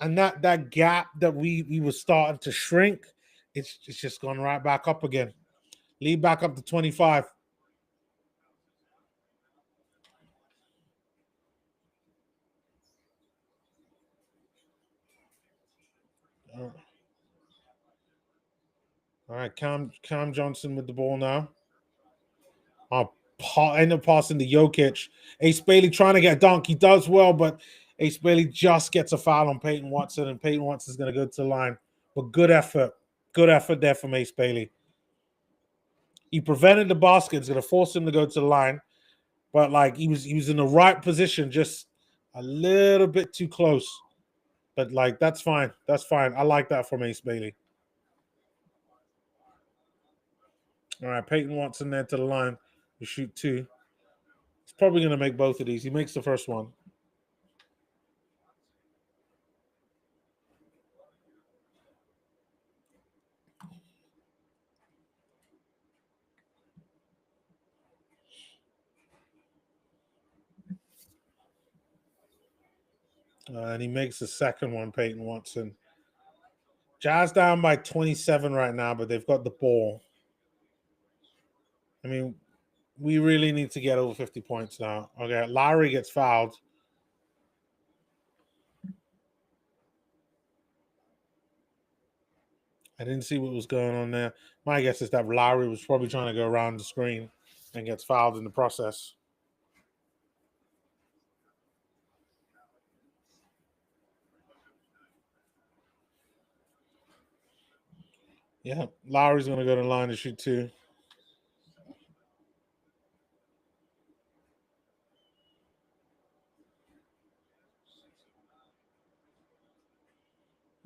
And that gap that we were starting to shrink, it's just gone right back up again. Lead back up to 25. All right, Cam Johnson with the ball now. End up passing to Jokic. Ace Bailey trying to get a dunk. He does well, but Ace Bailey just gets a foul on Peyton Watson, and Peyton Watson's going to go to the line. But good effort. Good effort there from Ace Bailey. He prevented the basket. It's going to force him to go to the line. But like he was in the right position, just a little bit too close. But like that's fine. That's fine. I like that from Ace Bailey. All right, Peyton Watson there to the line to shoot 2. He's probably going to make both of these. He makes the first one. And he makes the second one, Peyton Watson. Jazz down by 27 right now, but they've got the ball. I mean, we really need to get over 50 points now. Okay, Lowry gets fouled. I didn't see what was going on there. My guess is that Lowry was probably trying to go around the screen and gets fouled in the process. Yeah, Lowry's going to go to the line to shoot 2.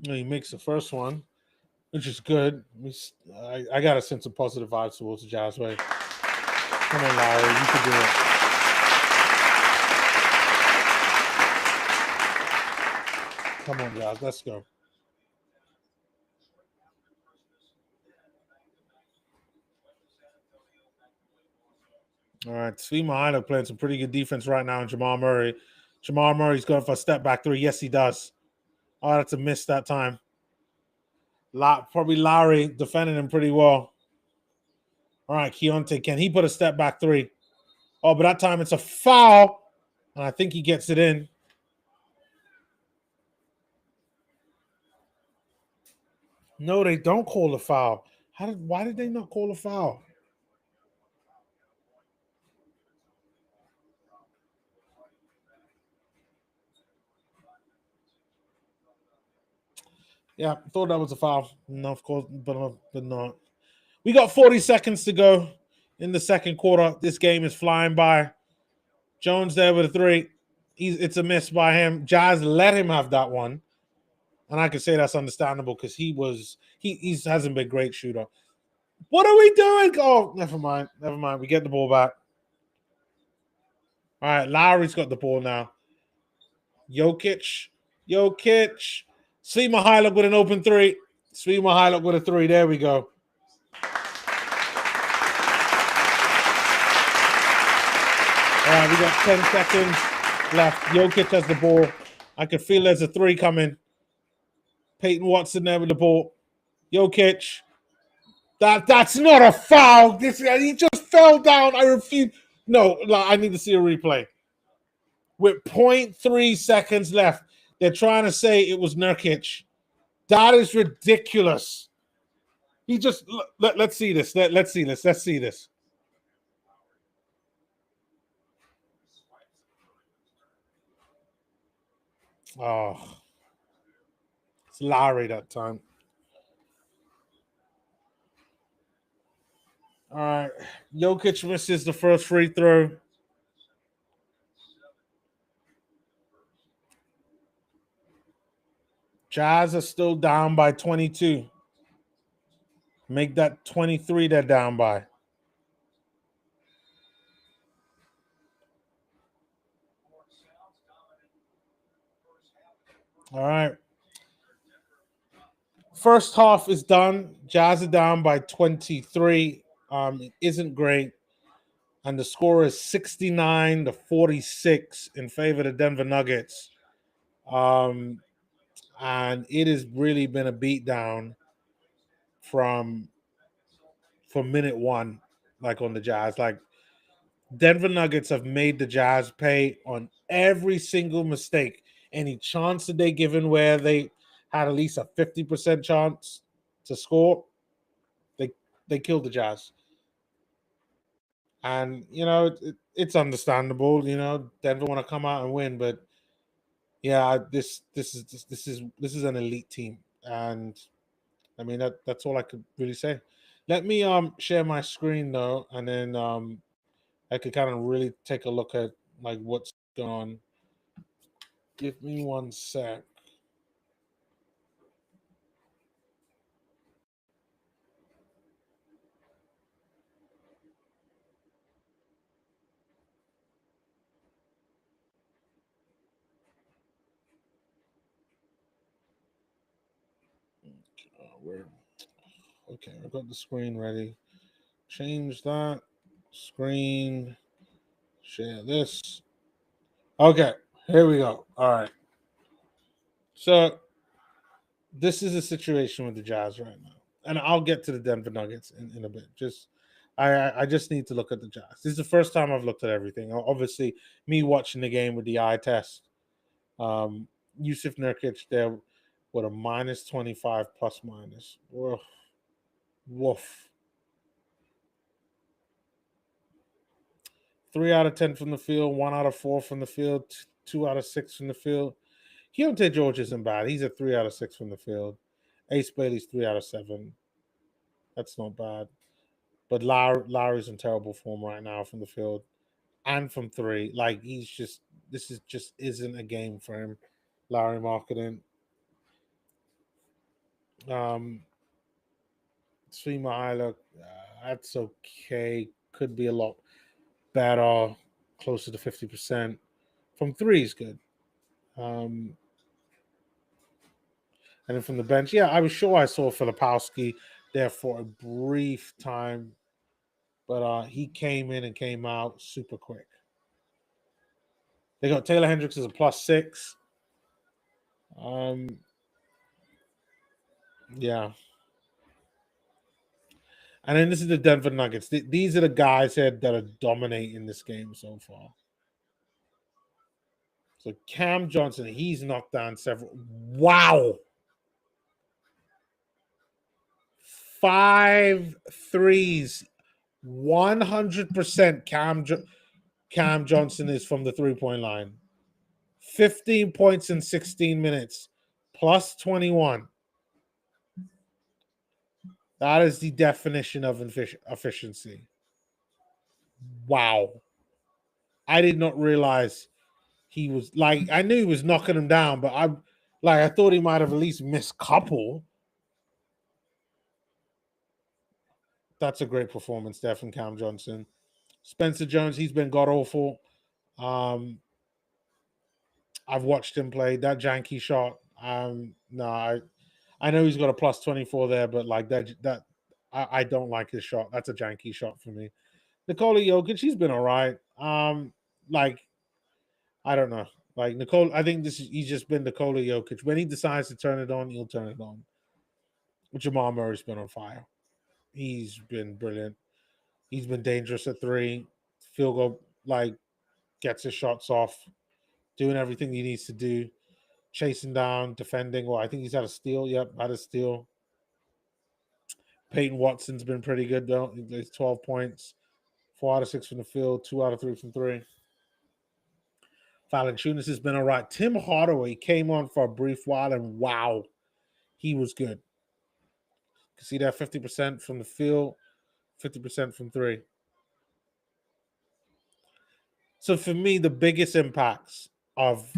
He makes the first one, which is good. I got a sense of positive vibes towards the Jazz way. Come on, Lowry, you can do it. Come on, Jazz, let's go. All right, Svi Mykhailiuk playing some pretty good defense right now in Jamal Murray. Jamal Murray's going for a step back 3. Yes, he does. Oh, that's a miss that time. Probably Lowry defending him pretty well. All right, Keontae, can he put a step back 3? Oh, but that time it's a foul, and I think he gets it in. No, they don't call a foul. Why did they not call a foul? Yeah, thought that was a foul. No, of course, but not. We got 40 seconds to go in the second quarter. This game is flying by. Jones there with a 3. It's a miss by him. Jazz let him have that one. And I can say that's understandable because he hasn't been a great shooter. What are we doing? Oh, never mind. Never mind. We get the ball back. All right, Lowry's got the ball now. Jokic. Svi Mykhailiuk with an open 3. Svi Mykhailiuk with a 3. There we go. All right, we got 10 seconds left. Jokic has the ball. I can feel there's a 3 coming. Peyton Watson there with the ball. Jokic. That's not a foul. He just fell down. I refuse. No, I need to see a replay. With 0.3 seconds left, they're trying to say it was Nurkic. That is ridiculous. He just let's see this. Let's see this. Let's see this. Oh, it's Lowry that time. All right, Jokic misses the first free throw. Jazz are still down by 22. Make that 23 they're down by. All right. First half is done. Jazz are down by 23. It isn't great. And the score is 69-46 in favor of the Denver Nuggets. and it has really been a beatdown from minute one, like on the Jazz. Like Denver Nuggets have made the Jazz pay on every single mistake. Any chance that they given where they had at least a 50% chance to score, they killed the Jazz. And it's understandable. Denver want to come out and win, but yeah, this is an elite team, and I mean that's all I could really say. Let me share my screen though, and then I could kind of really take a look at like what's going on. Give me one sec. Where? Okay, I got the screen ready. Change that screen. Share this. Okay, here we go. All right. So this is a situation with the Jazz right now, and I'll get to the Denver Nuggets in a bit. I just need to look at the Jazz. This is the first time I've looked at everything. Obviously, me watching the game with the eye test. Yusuf Nurkic there with a minus 25 plus minus. Woof. Woof. 3 out of 10 from the field, 1 out of 4 from the field, 2 out of 6 from the field. Keontae George isn't bad. He's a 3 out of 6 from the field. Ace Bailey's 3 out of 7. That's not bad. But Lowry's in terrible form right now from the field and from three. Like this is just isn't a game for him. Lowry marketing. Svi Mihailuk, that's okay. Could be a lot better, closer to 50%. From three is good. And then from the bench, yeah, I was sure I saw Filipowski there for a brief time, but he came in and came out super quick. They got Taylor Hendricks as a +6. Yeah. And then this is the Denver Nuggets. These are the guys that are dominating this game so far. So Cam Johnson, he's knocked down several. Wow. 5 threes. 100% Cam Johnson is from the 3-point line. 15 points in 16 minutes. Plus 21. That is the definition of efficiency. Wow. I did not realize he was like, I knew he was knocking him down, but I thought he might have at least missed a couple. That's a great performance there from Cam Johnson. Spencer Jones, he's been god awful. I've watched him play that janky shot. No, I know he's got a plus 24 there, but like that I don't like his shot. That's a janky shot for me. Nikola Jokic, he's been all right. Like I don't know. Like Nicole, I think he's just been Nikola Jokic. When he decides to turn it on, he'll turn it on. Jamal Murray's been on fire. He's been brilliant. He's been dangerous at three. Field goal, like gets his shots off, doing everything he needs to do, chasing down, defending. Well, I think he's had a steal. Yep, had a steal. Peyton Watson's been pretty good though. He's 12 points, 4 out of 6 from the field, 2 out of 3 from three. Valanciunas has been all right. Tim Hardaway came on for a brief while, and wow, he was good. You see that 50% from the field, 50% from three. So for me, the biggest impacts of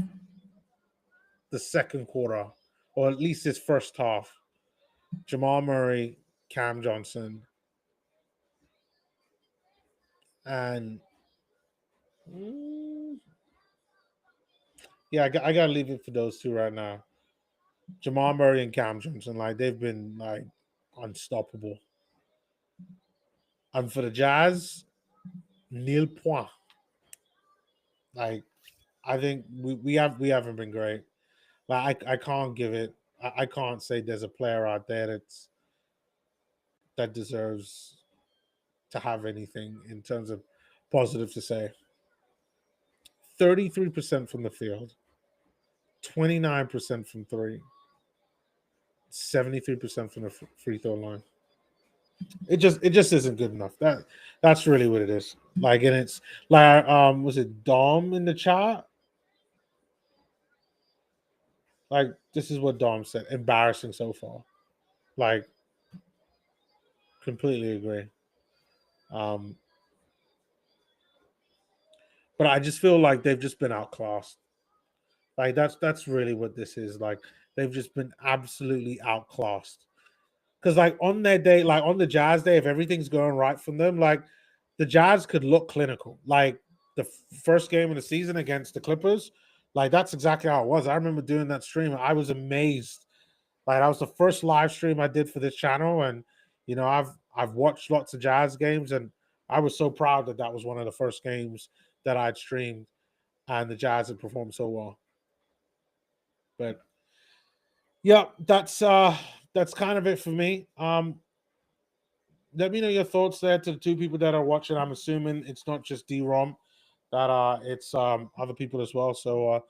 the second quarter, or at least this first half, Jamal Murray, Cam Johnson, and yeah, I gotta leave it for those two right now. Jamal Murray and Cam Johnson, like they've been like unstoppable. And for the Jazz, nil point. Like I think we haven't been great. Like I can't give it. I can't say there's a player out there that deserves to have anything in terms of positive to say. 33% from the field, 29% from three, 73% from the free throw line. It just isn't good enough. That's really what it is. Like, and it's like was it Dom in the chat? Like, this is what Dom said. Embarrassing so far. Like, completely agree. Um, but I just feel like they've just been outclassed. Like that's really what this is. Like, they've just been absolutely outclassed. Because like on their day, like on the Jazz day, if everything's going right from them, like the Jazz could look clinical. Like the first game of the season against the Clippers, like that's exactly how it was. I remember doing that stream. I was amazed. Like that was the first live stream I did for this channel, and I've watched lots of Jazz games, and I was so proud that that was one of the first games that I'd streamed, and the Jazz had performed so well. But yeah, that's kind of it for me. Let me know your thoughts there to the two people that are watching. I'm assuming it's not just D-Rom, that it's other people as well. So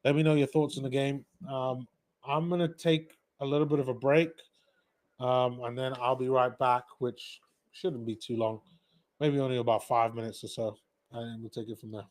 let me know your thoughts on the game. I'm gonna take a little bit of a break, and then I'll be right back, which shouldn't be too long, maybe only about 5 minutes or so, and we'll take it from there.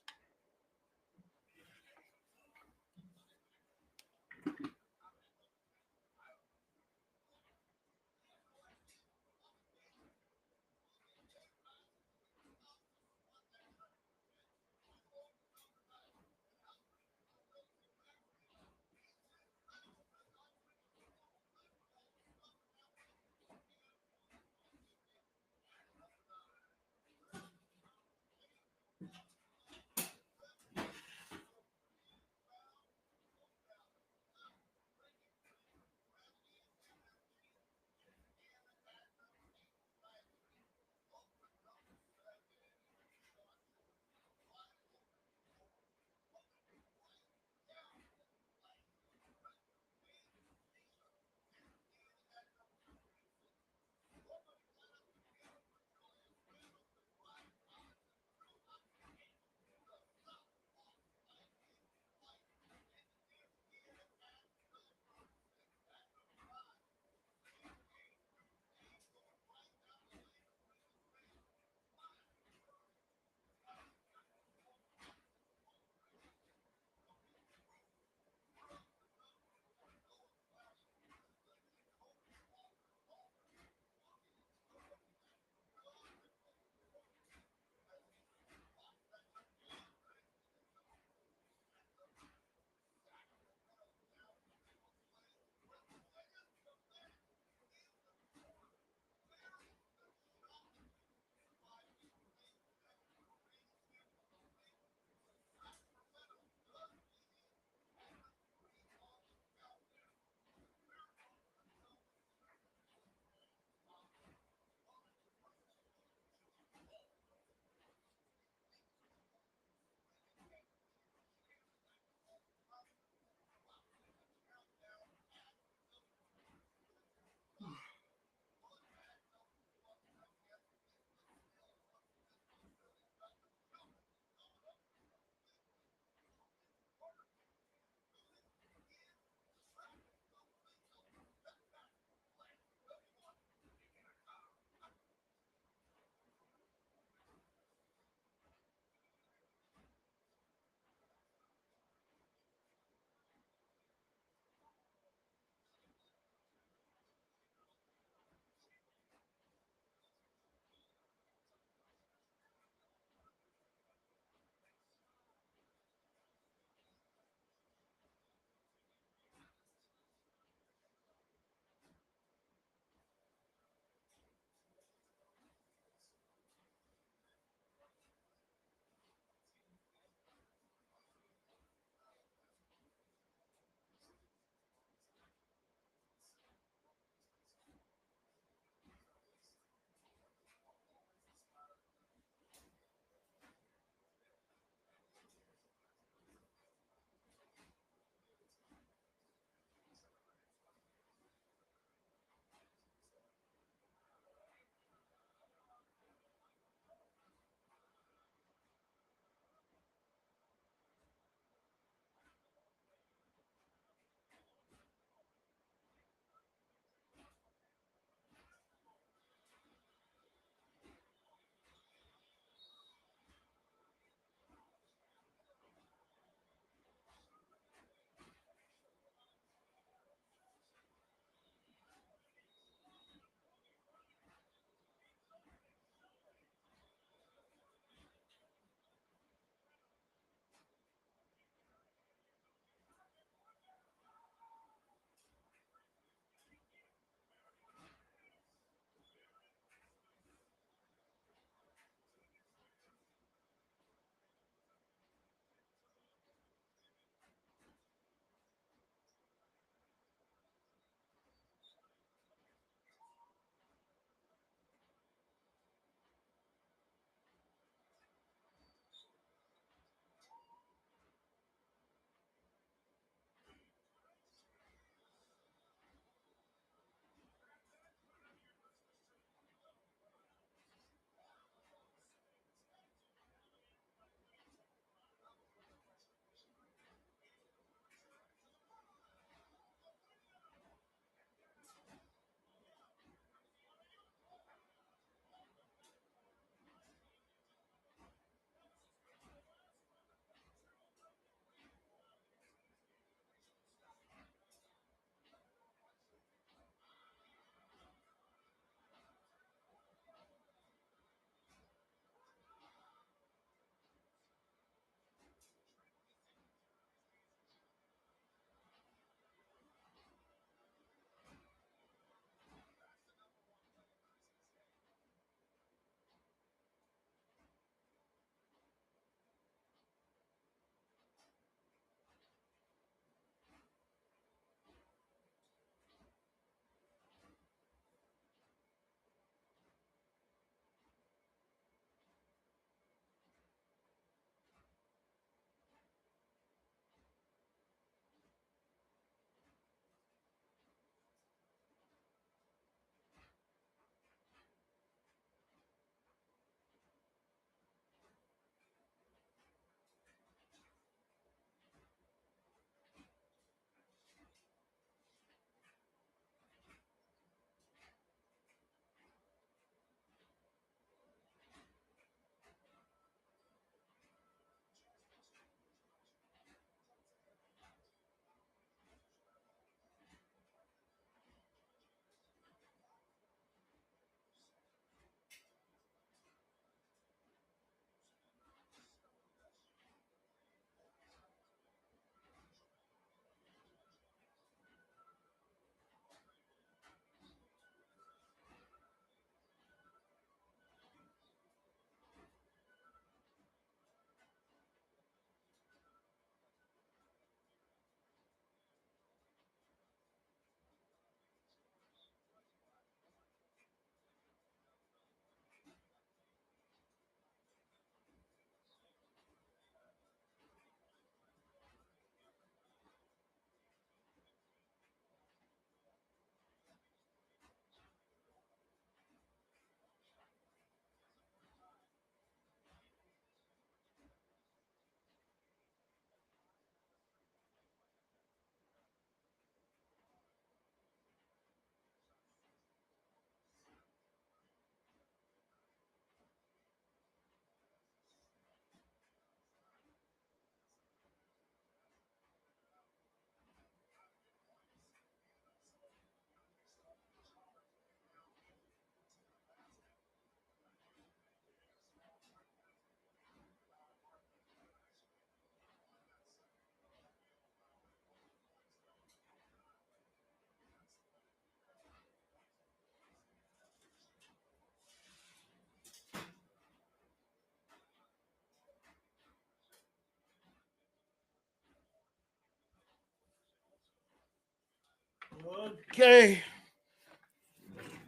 Okay.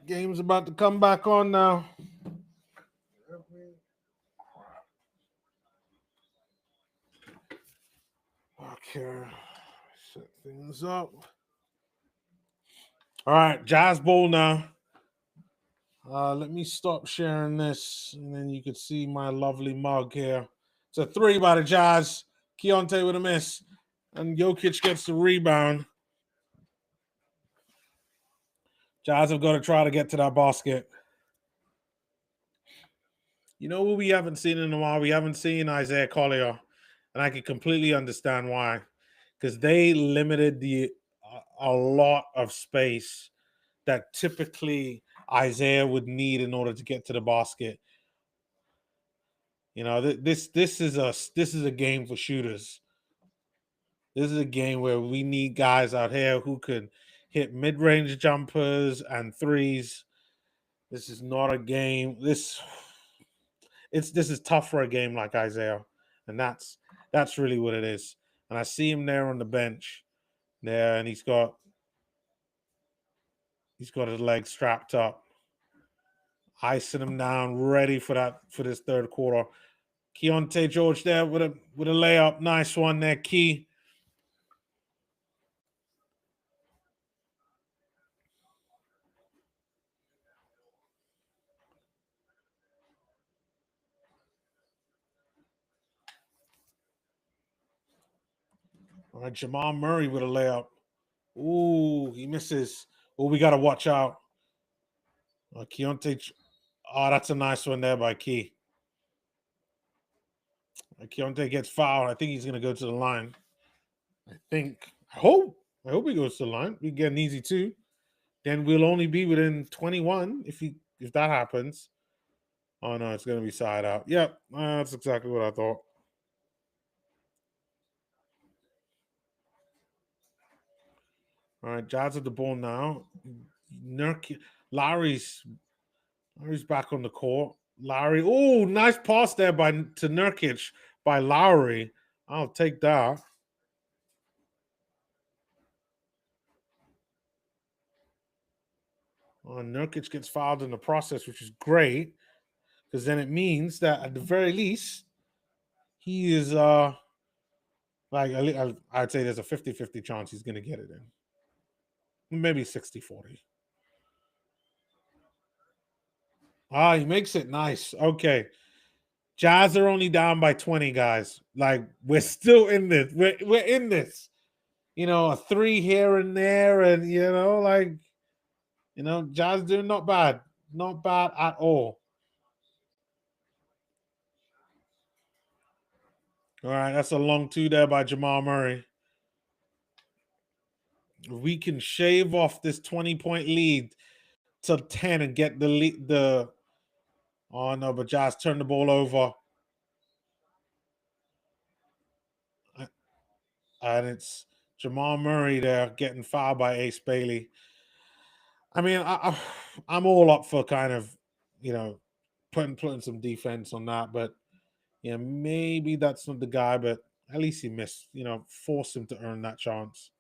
Game's about to come back on now. Okay. Set things up. All right, Jazz Bowl now. Let me stop sharing this, and then you can see my lovely mug here. It's a 3 by the Jazz. Keontae with a miss, and Jokic gets the rebound. Jazz have got to try to get to that basket. You know who we haven't seen in a while? We haven't seen Isaiah Collier, and I can completely understand why, because they limited a lot of space that typically Isaiah would need in order to get to the basket. You know, this is a game for shooters. This is a game where we need guys out here who can hit mid-range jumpers and threes. This is not a game. This is tough for a game like Isaiah, and that's really what it is. And I see him there on the bench there, and he's got his legs strapped up, icing him down, ready for this third quarter. Keontae George there with a layup, nice one there, Key. All right, Jamal Murray with a layup. Ooh, he misses. Oh, we got to watch out. Keontae. Oh, that's a nice one there by Key. Keontae gets fouled. I think he's going to go to the line. I hope he goes to the line. We get an easy 2. Then we'll only be within 21 if that happens. Oh, no, it's going to be side out. Yep, that's exactly what I thought. All right, Jazz at the ball now. Lowry's back on the court. Lowry, oh, nice pass there to Nurkic by Lowry. I'll take that. Nurkic gets fouled in the process, which is great, because then it means that at the very least, he is I'd say there's a 50-50 chance he's going to get it in. Maybe 60-40. He makes it nice. Okay. Jazz are only down by 20, guys. Like, we're still in this. We're in this. You know, a 3 here and there, and Jazz doing not bad. Not bad at all. All right, that's a long 2 there by Jamal Murray. We can shave off this 20-point lead to 10 and get the lead. Oh no, but Jazz turned the ball over. And it's Jamal Murray there getting fouled by Ace Bailey. I mean, I'm all up for kind of, putting some defense on that, but maybe that's not the guy, but at least he missed, force him to earn that chance.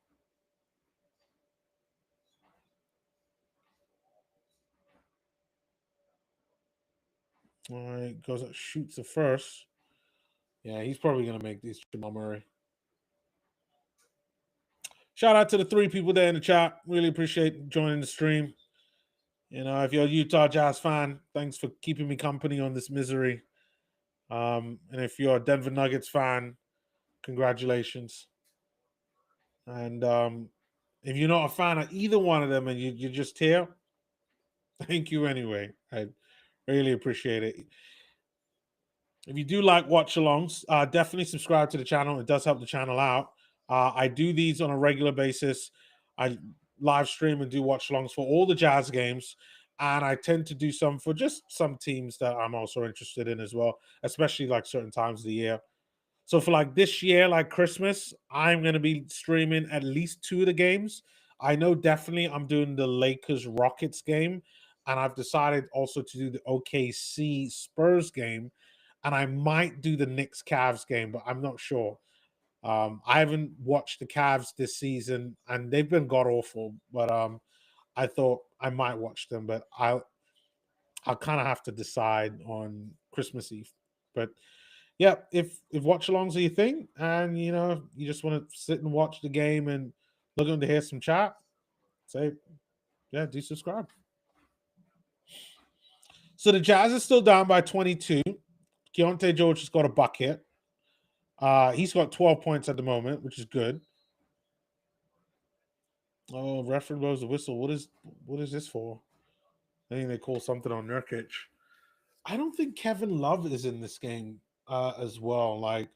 All right, shoots the first. Yeah, he's probably going to make these, Jamal Murray. Shout out to the 3 people there in the chat. Really appreciate joining the stream. If you're a Utah Jazz fan, thanks for keeping me company on this misery. And if you're a Denver Nuggets fan, congratulations. And if you're not a fan of either one of them and you're just here, thank you anyway. I really appreciate it. If you do like watch-alongs, definitely subscribe to the channel. It does help the channel out. I do these on a regular basis. I live stream and do watch-alongs for all the Jazz games. And I tend to do some for just some teams that I'm also interested in as well, especially like certain times of the year. So for like this year, like Christmas, I'm going to be streaming at least 2 of the games. I know definitely I'm doing the Lakers Rockets game. And I've decided also to do the OKC Spurs game. And I might do the Knicks Cavs game, but I'm not sure. I haven't watched the Cavs this season, and they've been god awful. But I thought I might watch them, but I'll kind of have to decide on Christmas Eve. But yeah, if watch-alongs are your thing, and you just want to sit and watch the game and looking to hear some chat, say do subscribe. So the Jazz are still down by 22. Keontae George has got a bucket. He's got 12 points at the moment, which is good. Oh, referee blows the whistle. What is this for? I think they call something on Nurkic. I don't think Kevin Love is in this game as well. Like,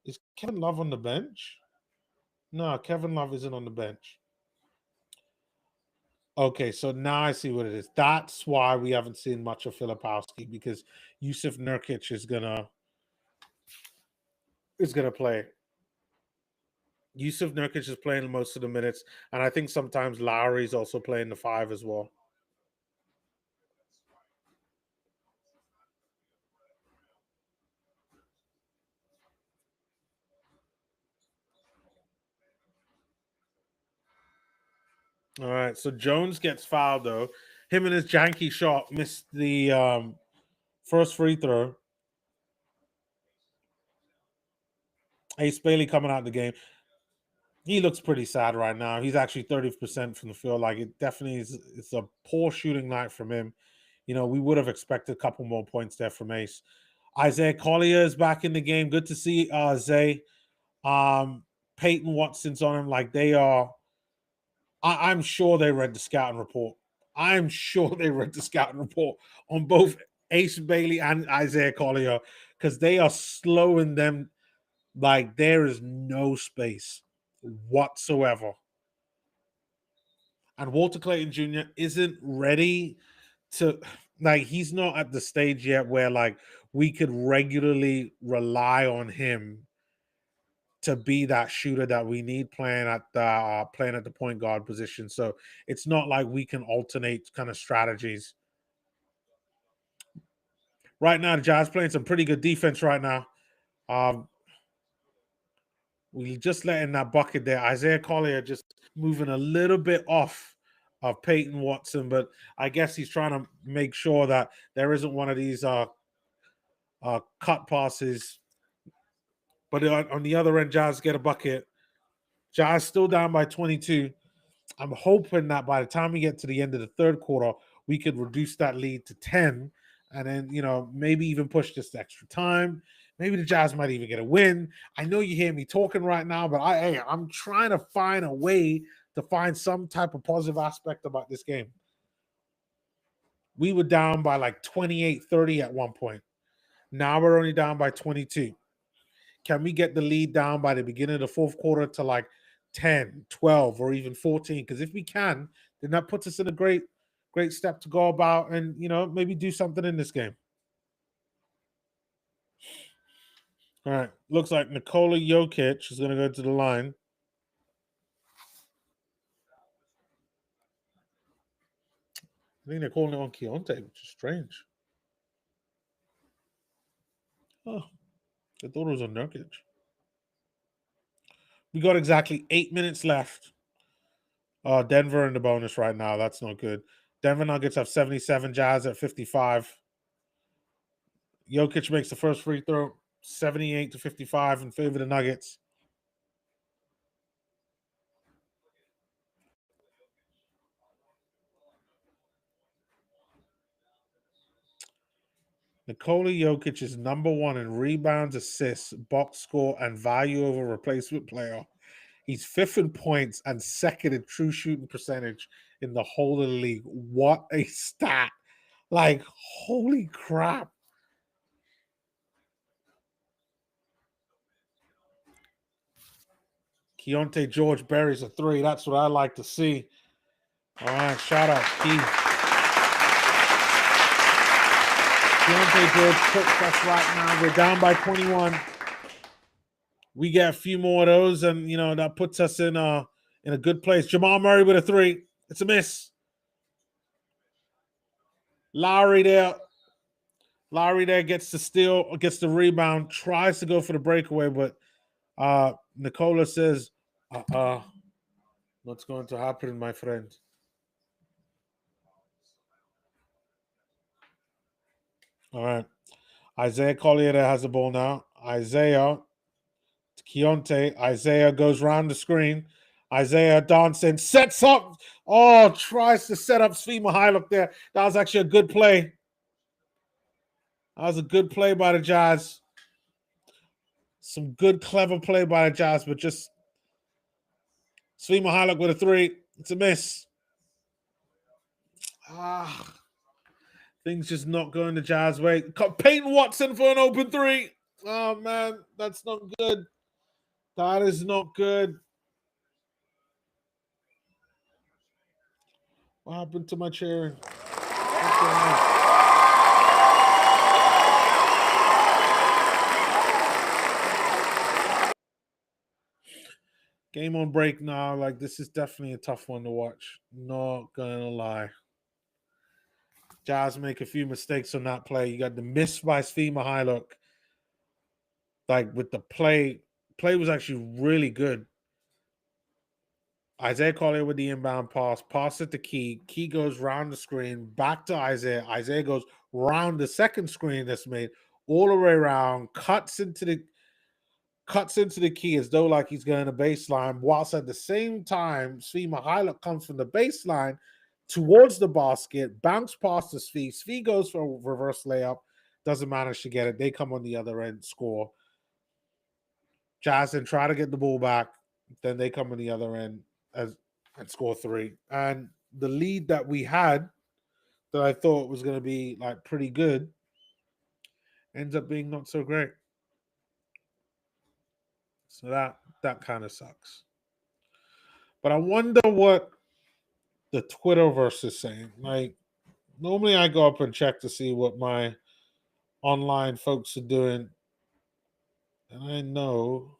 is Kevin Love on the bench? No, Kevin Love isn't on the bench. Okay, so now I see what it is. That's why we haven't seen much of Filipowski, because Yusuf Nurkic is gonna play. Yusuf Nurkic is playing most of the minutes, and I think sometimes Lowry's also playing the 5 as well. All right, so Jones gets fouled though. Him and his janky shot missed the first free throw. Ace Bailey coming out of the game. He looks pretty sad right now. He's actually 30% from the field. Like, it definitely is. It's a poor shooting night from him. We would have expected a couple more points there from Ace. Isaiah Collier is back in the game. Good to see Zay. Peyton Watson's on him. Like, they are. I'm sure they read the scouting report. I'm sure they read the scouting report on both Ace Bailey and Isaiah Collier, because they are slowing them. Like, there is no space whatsoever. And Walter Clayton Jr. isn't ready to, like, he's not at the stage yet where, like, we could regularly rely on him to be that shooter that we need playing at the point guard position. So it's not like we can alternate kind of strategies. Right now, the Jazz playing some pretty good defense right now. We just letting that bucket there. Isaiah Collier just moving a little bit off of Peyton Watson, but I guess he's trying to make sure that there isn't one of these cut passes. But on the other end, Jazz get a bucket. Jazz still down by 22. I'm hoping that by the time we get to the end of the third quarter, we could reduce that lead to 10, and then, maybe even push this extra time. Maybe the Jazz might even get a win. I know you hear me talking right now, but I'm trying to find a way to find some type of positive aspect about this game. We were down by like 28-30 at one point. Now we're only down by 22. Can we get the lead down by the beginning of the fourth quarter to like 10, 12, or even 14? Because if we can, then that puts us in a great step to go about and, maybe do something in this game. All right. Looks like Nikola Jokic is going to go to the line. I think they're calling it on Keontae, which is strange. Oh, I thought it was on Nurkic. We got exactly 8 minutes left. Denver in the bonus right now. That's not good. Denver Nuggets have 77, Jazz at 55. Jokic makes the first free throw, 78-55 in favor of the Nuggets. Nikola Jokic is number 1 in rebounds, assists, box score, and value over replacement player. He's 5th in points and 2nd in true shooting percentage in the whole of the league. What a stat. Like, holy crap. Keontae George buries a 3. That's what I like to see. All right, shout out, Keith. Keontae George puts us right now. We're down by 21. We get a few more of those, and that puts us in a good place. Jamal Murray with a 3. It's a miss. Lowry there gets the steal, gets the rebound, tries to go for the breakaway, but Nicola says, what's going to happen, my friend? All right. Isaiah Collier has the ball now. Isaiah to Keontae. Isaiah goes round the screen. Isaiah dancing, sets up. Oh, tries to set up Svi Mykhailiuk there. That was actually a good play. That was a good play by the Jazz. Some good, clever play by the Jazz, but just Svi Mykhailiuk with a three. It's a miss. Things just not going the Jazz way. Peyton Watson for an open three. Oh, man, that's not good. That is not good. What happened to my chair? Game on break now. Like, this is definitely a tough one to watch. Not gonna lie. Jazz make a few mistakes on that play. You got the miss by Svi Mykhailiuk. Like, with the play was actually really good. Isaiah Collier with the inbound pass it to Key. Key goes round the screen, back to Isaiah. Isaiah goes round the second screen that's made all the way around, cuts into the key as though like he's going to baseline, whilst at the same time, Svi Mykhailiuk comes from the baseline towards the basket, bounce past the Svi. Svi goes for a reverse layup, doesn't manage to get it. They come on the other end, score. Jazz then try to get the ball back, then they come on the other end and score three. And the lead that we had that I thought was going to be like pretty good ends up being not so great. So that kind of sucks. But I wonder what the Twitterverse is saying. Like, normally I go up and check to see what my online folks are doing. And I know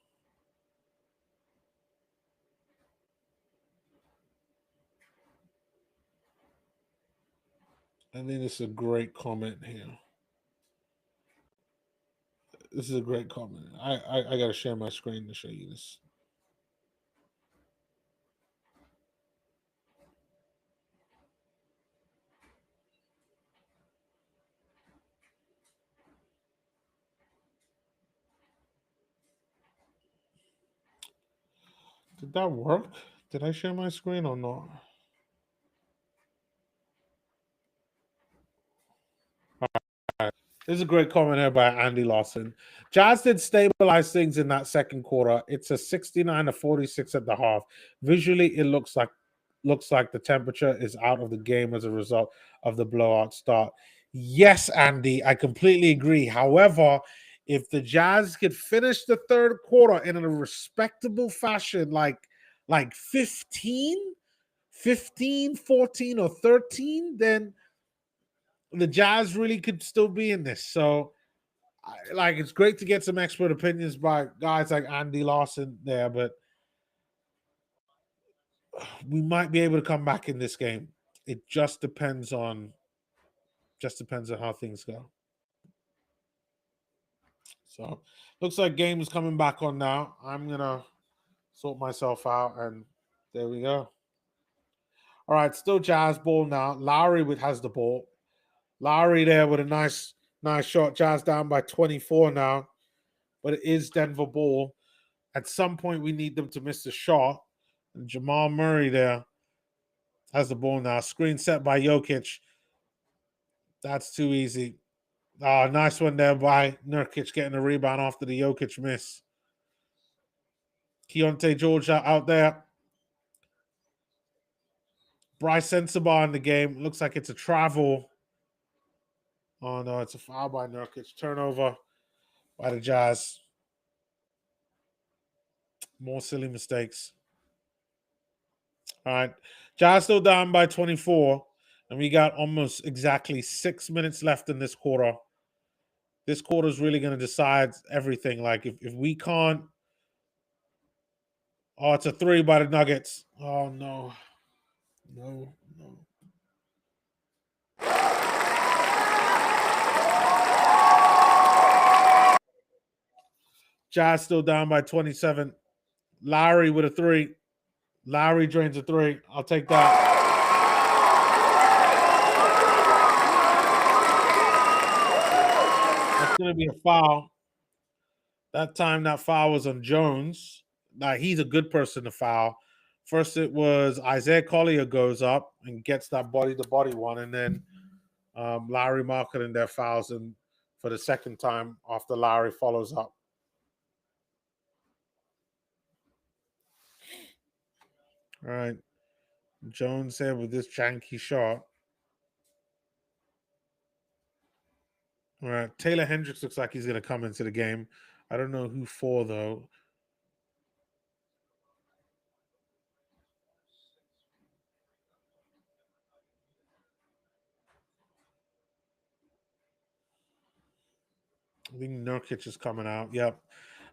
I think it's a great comment here. This is a great comment. I got to share my screen to show you this. Did that work? Did I share my screen or not? This is a great comment here by Andy Lawson. Jazz did stabilize things in that second quarter. It's a 69-46 at the half. Visually, it looks like the temperature is out of the game as a result of the blowout start. Yes, Andy, I completely agree. However, if the Jazz could finish the third quarter in a respectable fashion, like 15, 14, or 13, then the Jazz really could still be in this. So, like, it's great to get some expert opinions by guys like Andy Lawson there, but we might be able to come back in this game. It just depends on how things go. So, looks like game is coming back on now. I'm gonna sort myself out, and there we go. All right, still Jazz ball now. Lowry has the ball. Lowry there with a nice shot. Jazz down by 24 now, but it is Denver ball. At some point, we need them to miss the shot. And Jamal Murray there has the ball now. Screen set by Jokic. That's too easy. Oh, nice one there by Nurkic getting a rebound after the Jokic miss. Keontae George out there. Bryce Sensabaugh in the game. Looks like it's a travel. Oh, no, it's a foul by Nurkic. Turnover by the Jazz. More silly mistakes. All right. Jazz still down by 24. And we got almost exactly 6 minutes left in this quarter. This quarter is really going to decide everything. Like, if we can't. Oh, it's a three by the Nuggets. Oh, no. No. Jazz still down by 27. Lowry with a 3. Lowry drains a 3. I'll take that. That's going to be a foul. That time, that foul was on Jones. Now, he's a good person to foul. First, it was Isaiah Collier goes up and gets that body-to-body one, and then Lowry Marketing their fouls him for the second time after Lowry follows up. All right. Jones there with this janky shot. All right. Taylor Hendricks looks like he's going to come into the game. I don't know who for, though. I think Nurkic is coming out. Yep.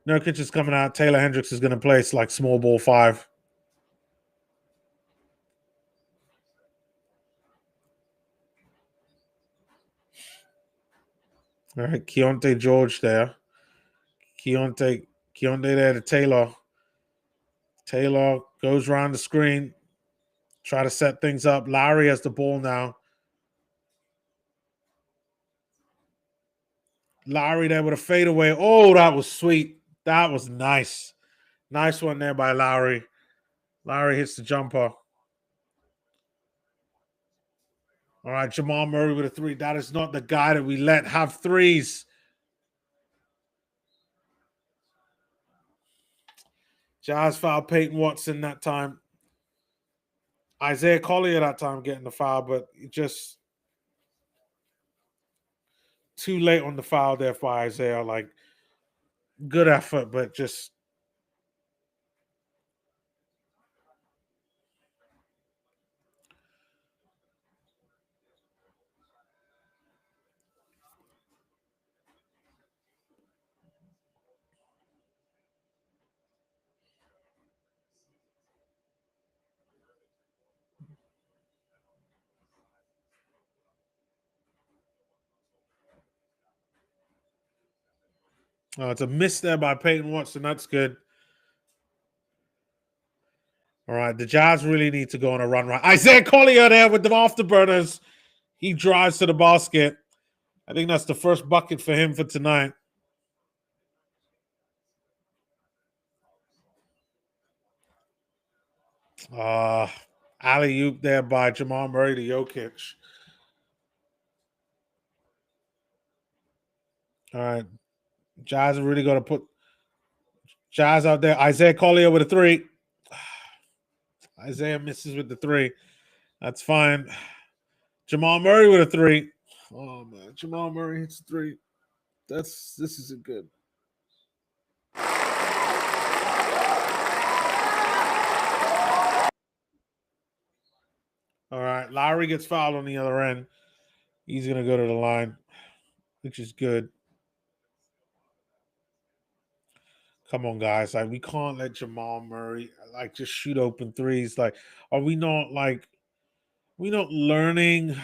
Nurkic is coming out. Taylor Hendricks is going to play like small ball 5. All right. Keontae George there. Keontae there to Taylor. Taylor goes around the screen. Try to set things up. Lowry has the ball now. Lowry there with a fadeaway. Oh, that was sweet. That was nice. Nice one there by Lowry. Lowry hits the jumper. All right, Jamal Murray with a 3. That is not the guy that we let have threes. Jazz foul Peyton Watson that time. Isaiah Collier that time getting the foul, but just too late on the foul there for Isaiah. Like, good effort, but just it's a miss there by Peyton Watson. That's good. All right, the Jazz really need to go on a run. Right, Isaiah Collier there with the afterburners. He drives to the basket. I think that's the first bucket for him for tonight. Alley-oop there by Jamal Murray to Jokic. All right. Jazz are really going to put Jazz out there. Isaiah Collier with a 3. Isaiah misses with the 3. That's fine. Jamal Murray with a 3. Oh, man. Jamal Murray hits a 3. This isn't good. All right. Lowry gets fouled on the other end. He's going to go to the line, which is good. Come on, guys. Like, we can't let Jamal Murray like just shoot open threes. Like, are we not learning?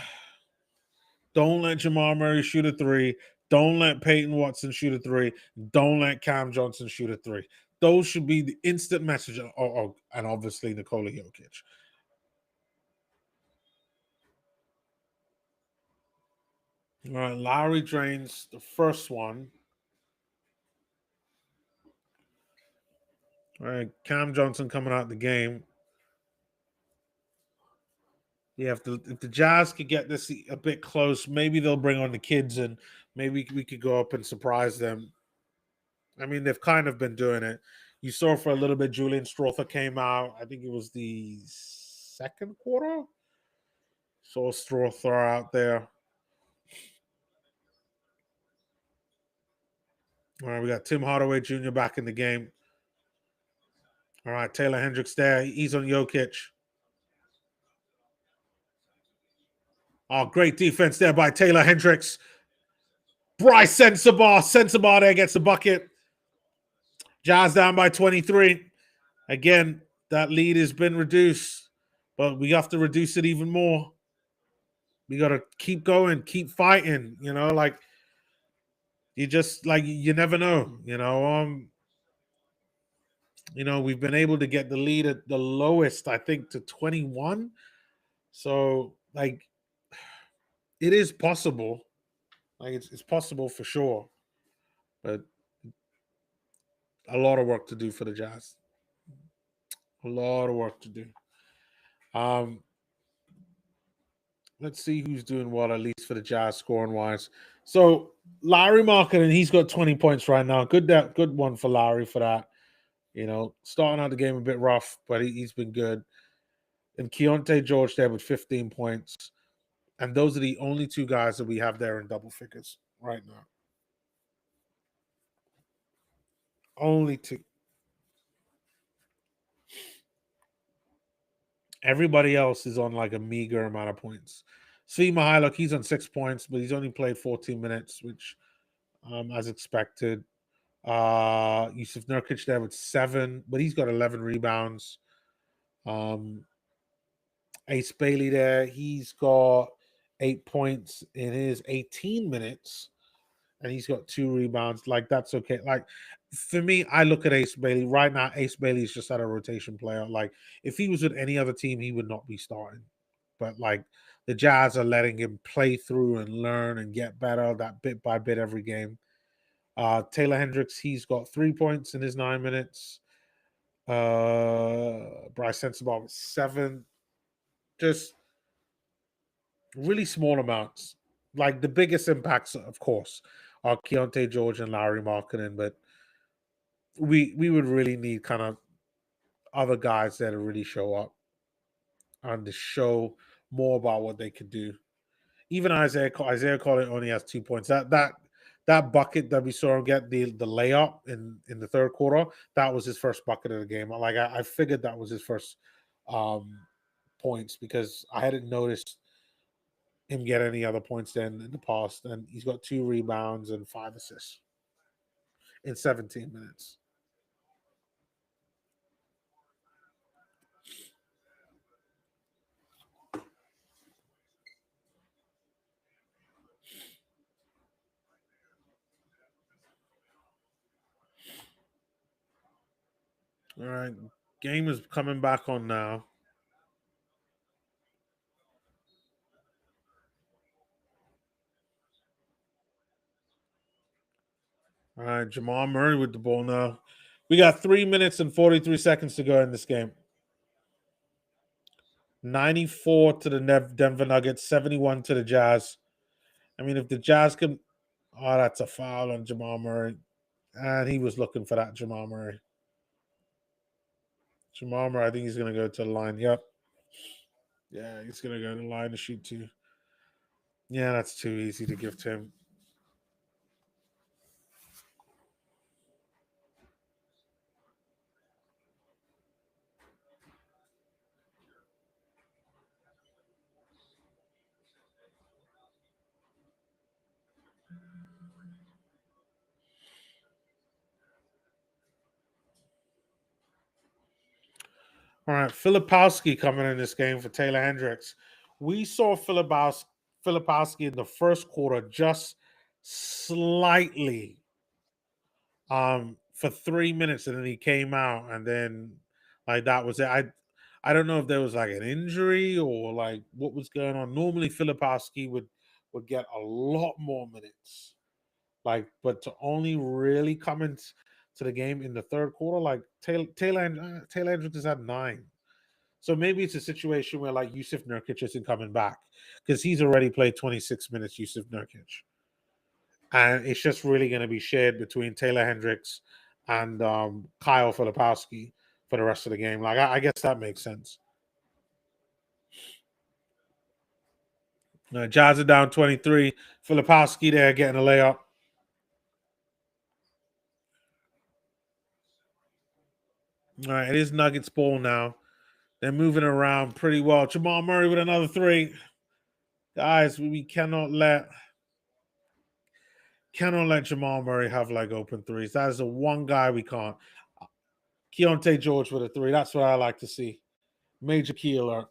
Don't let Jamal Murray shoot a 3. Don't let Peyton Watson shoot a 3. Don't let Cam Johnson shoot a 3. Those should be the instant message. And obviously Nikola Jokic. All right, Lowry drains the first one. All right, Cam Johnson coming out the game. Yeah, if the Jazz could get this a bit close, maybe they'll bring on the kids and maybe we could go up and surprise them. I mean, they've kind of been doing it. You saw for a little bit, Julian Strother came out. I think it was the second quarter. Saw Strother out there. All right, we got Tim Hardaway Jr. back in the game. All right, Taylor Hendricks there. He's on Jokic. Oh, great defense there by Taylor Hendricks. Bryce Sensabaugh there gets the bucket. Jazz down by 23. Again, that lead has been reduced, but we have to reduce it even more. We got to keep going, keep fighting, like you just like you never know, we've been able to get the lead at the lowest, I think, to 21. So, like, it is possible. Like, it's possible for sure. But a lot of work to do for the Jazz. A lot of work to do. Let's see who's doing well, at least for the Jazz scoring wise. So Larry Markkinen, he's got 20 points right now. Good one for Larry for that. Starting out the game a bit rough, but he's been good. And Keontae George there with 15 points. And those are the only two guys that we have there in double figures right now. Only two. Everybody else is on like a meager amount of points. Svi Mykhailiuk, he's on 6 points, but he's only played 14 minutes, which, as expected. Jusuf Nurkic there with 7, but he's got 11 rebounds. Ace Bailey there, he's got 8 points in his 18 minutes, and he's got 2 rebounds. Like, that's okay. Like, for me, I look at Ace Bailey right now. Ace Bailey is just at a rotation player. Like, if he was with any other team, he would not be starting. But like, the Jazz are letting him play through and learn and get better that bit by bit every game. Taylor Hendricks, he's got 3 points in his 9 minutes. Bryce Sensabaugh with 7. Just really small amounts. Like, the biggest impacts, of course, are Keontae George and Larry Markkinen, but we would really need kind of other guys there to really show up and to show more about what they could do. Even Isaiah Colley only has 2 points. That bucket that we saw him get, the layup in the third quarter, that was his first bucket of the game. Like, I figured that was his first points, because I hadn't noticed him get any other points then in the past. And he's got 2 rebounds and 5 assists in 17 minutes. All right, game is coming back on now. All right, Jamal Murray with the ball now. We got 3 minutes and 43 seconds to go in this game. 94 to the Denver Nuggets, 71 to the Jazz. I mean, if the Jazz can... Oh, that's a foul on Jamal Murray. And he was looking for that, Jamal Murray. Jamal Murray, I think he's going to go to the line. Yep. Yeah, he's going to go to the line to shoot 2. Yeah, that's too easy to give to him. All right, Filipowski coming in this game for Taylor Hendricks. We saw Filipowski in the first quarter just slightly for 3 minutes, and then he came out, and then like that was it. I don't know if there was like an injury or like what was going on. Normally Filipowski would get a lot more minutes. Like, but to only really come into the game in the third quarter, like Taylor Hendricks has had 9. So maybe it's a situation where like Jusuf Nurkic isn't coming back, because he's already played 26 minutes, Jusuf Nurkic. And it's just really going to be shared between Taylor Hendricks and Kyle Filipowski for the rest of the game. Like, I guess that makes sense. Jazz are down 23. Filipowski there getting a layup. All right, it is Nuggets ball now. They're moving around pretty well. Jamal Murray with another 3. Guys, we cannot let Jamal Murray have like open threes. That is the one guy we can't. Keontae George with a 3. That's what I like to see. Major key alert.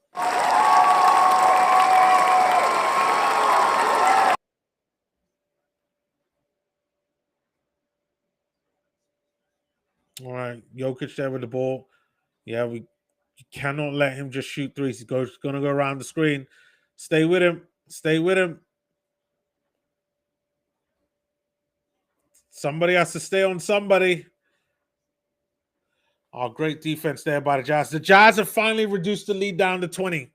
All right, Jokic there with the ball. Yeah, we cannot let him just shoot threes. He's going to go around the screen. Stay with him. Stay with him. Somebody has to stay on somebody. Oh, great defense there by the Jazz. The Jazz have finally reduced the lead down to 20.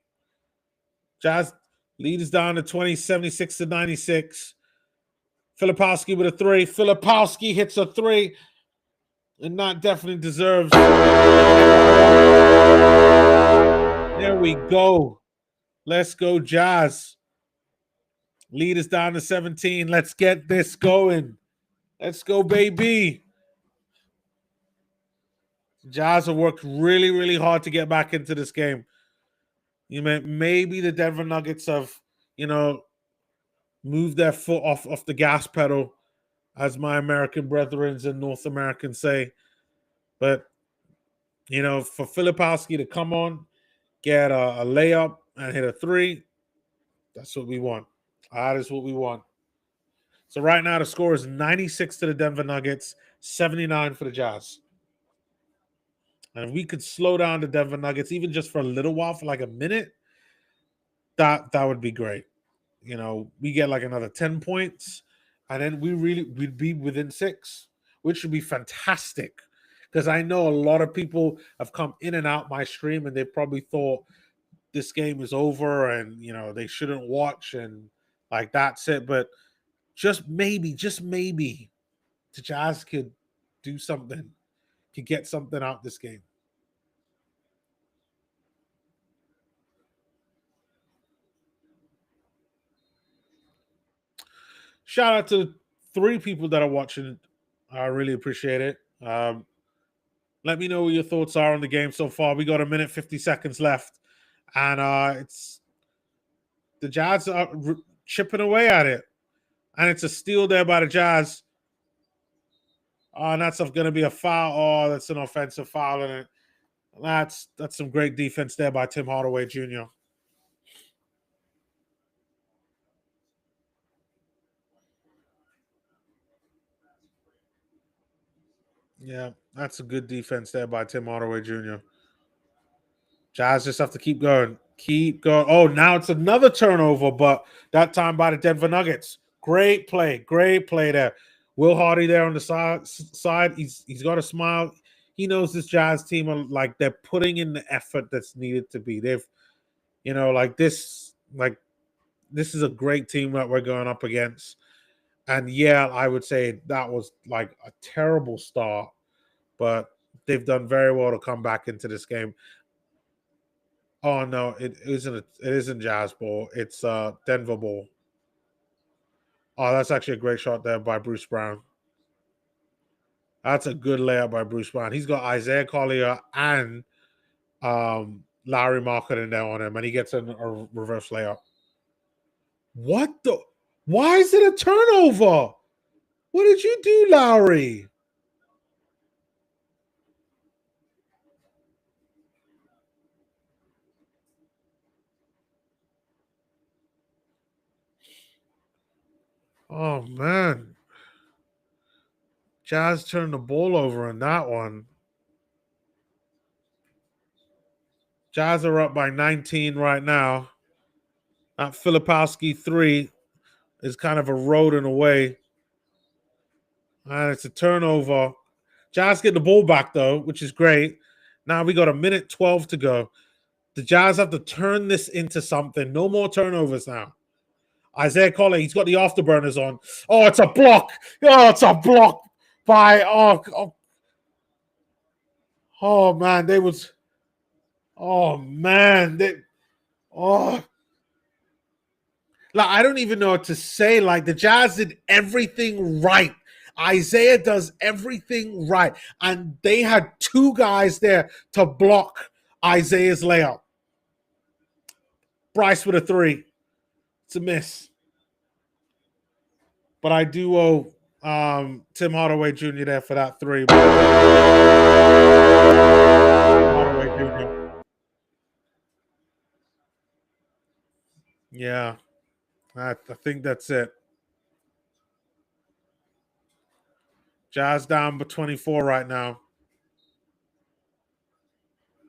Jazz lead is down to 20, 76 to 96. Filipowski with a three. Filipowski hits a three. And that definitely deserves. There we go. Let's go, Jazz. Lead is down to 17. Let's get this going. Let's go, baby. Jazz have worked really, really hard to get back into this game. You know, maybe the Denver Nuggets have, moved their foot off the gas pedal, as my American brethren and North Americans say. But, for Filipowski to come on, get a layup and hit a three, that's what we want. That is what we want. So right now the score is 96 to the Denver Nuggets, 79 for the Jazz. And if we could slow down the Denver Nuggets even just for a little while, for like a minute, that would be great. We get like another 10 points, and then we'd be within 6, which would be fantastic. Because I know a lot of people have come in and out my stream, and they probably thought this game is over, and they shouldn't watch, and like that's it. But just maybe, the Jazz could do something, could get something out this game. Shout out to the 3 people that are watching. I really appreciate it. Let me know what your thoughts are on the game so far. We got a minute 50 seconds left, and it's the Jazz are chipping away at it, and it's a steal there by the Jazz. Oh, and that's going to be a foul. Oh, that's an offensive foul, and that's some great defense there by Tim Hardaway Jr. Yeah, that's a good defense there by Tim Hardaway Jr. Jazz just have to keep going. Keep going. Oh, now it's another turnover, but that time by the Denver Nuggets. Great play. Great play there. Will Hardy there on the side. He's got a smile. He knows this Jazz team are like they're putting in the effort that's needed to be. They've, this is a great team that we're going up against. And yeah, I would say that was like a terrible start, but they've done very well to come back into this game. Oh no, it isn't. It isn't Jazz ball. It's Denver ball. Oh, that's actually a great shot there by Bruce Brown. That's a good layup by Bruce Brown. He's got Isaiah Collier and Larry Marketing there on him, and he gets a reverse layup. What the? Why is it a turnover? What did you do, Lowry? Oh man. Jazz turned the ball over in that one. Jazz are up by 19 right now. That Filipowski 3 is kind of eroding away. And it's a turnover. Jazz get the ball back, though, which is great. Now we got a minute 12 to go. The Jazz have to turn this into something. No more turnovers now. Isaiah Collier, he's got the afterburners on. Oh, it's a block. Oh, it's a block by oh man, they was oh man, like I don't even know what to say. Like the Jazz did everything right. Isaiah does everything right, and they had 2 guys there to block Isaiah's layup. Bryce with a 3. It's a miss. But I do owe Tim Hardaway Jr. there for that 3. Hardaway Jr. Yeah, I think that's it. Jazz down by 24 right now.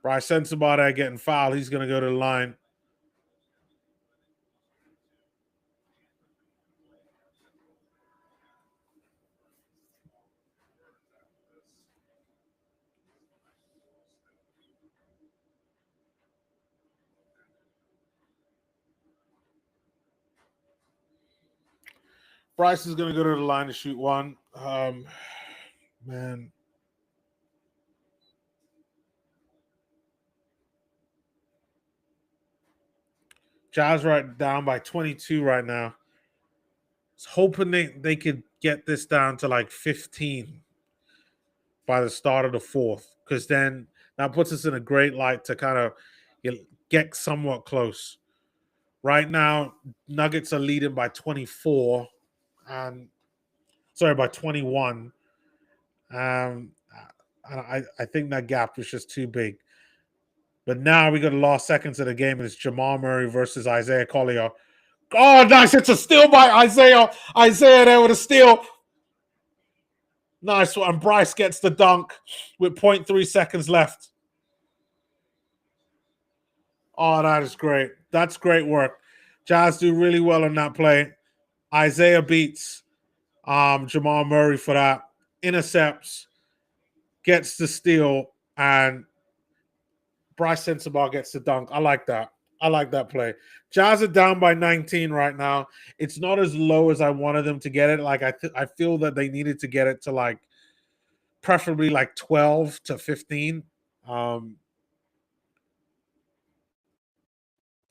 Bryce Sensabaugh there getting fouled. He's going to go to the line. Bryce is going to go to the line to shoot one. Man. Jazz right down by 22 right now. I was hoping they could get this down to like 15 by the start of the fourth, because then that puts us in a great light to kind of get somewhat close. Right now, Nuggets are leading by 24, and by 21. And I think that gap was just too big. But now we got the last seconds of the game, and it's Jamal Murray versus Isaiah Collier. Oh, nice. It's a steal by Isaiah. Isaiah there with a steal. Nice one. Bryce gets the dunk with 0.3 seconds left. Oh, that is great. That's great work. Jazz do really well on that play. Isaiah beats Jamal Murray for that. Intercepts, gets the steal, and Bryce Sensabaugh gets the dunk. I like that. I like that play. Jazz are down by 19 right now. It's not as low as I wanted them to get it. Like I feel that they needed to get it to like preferably like 12 to 15.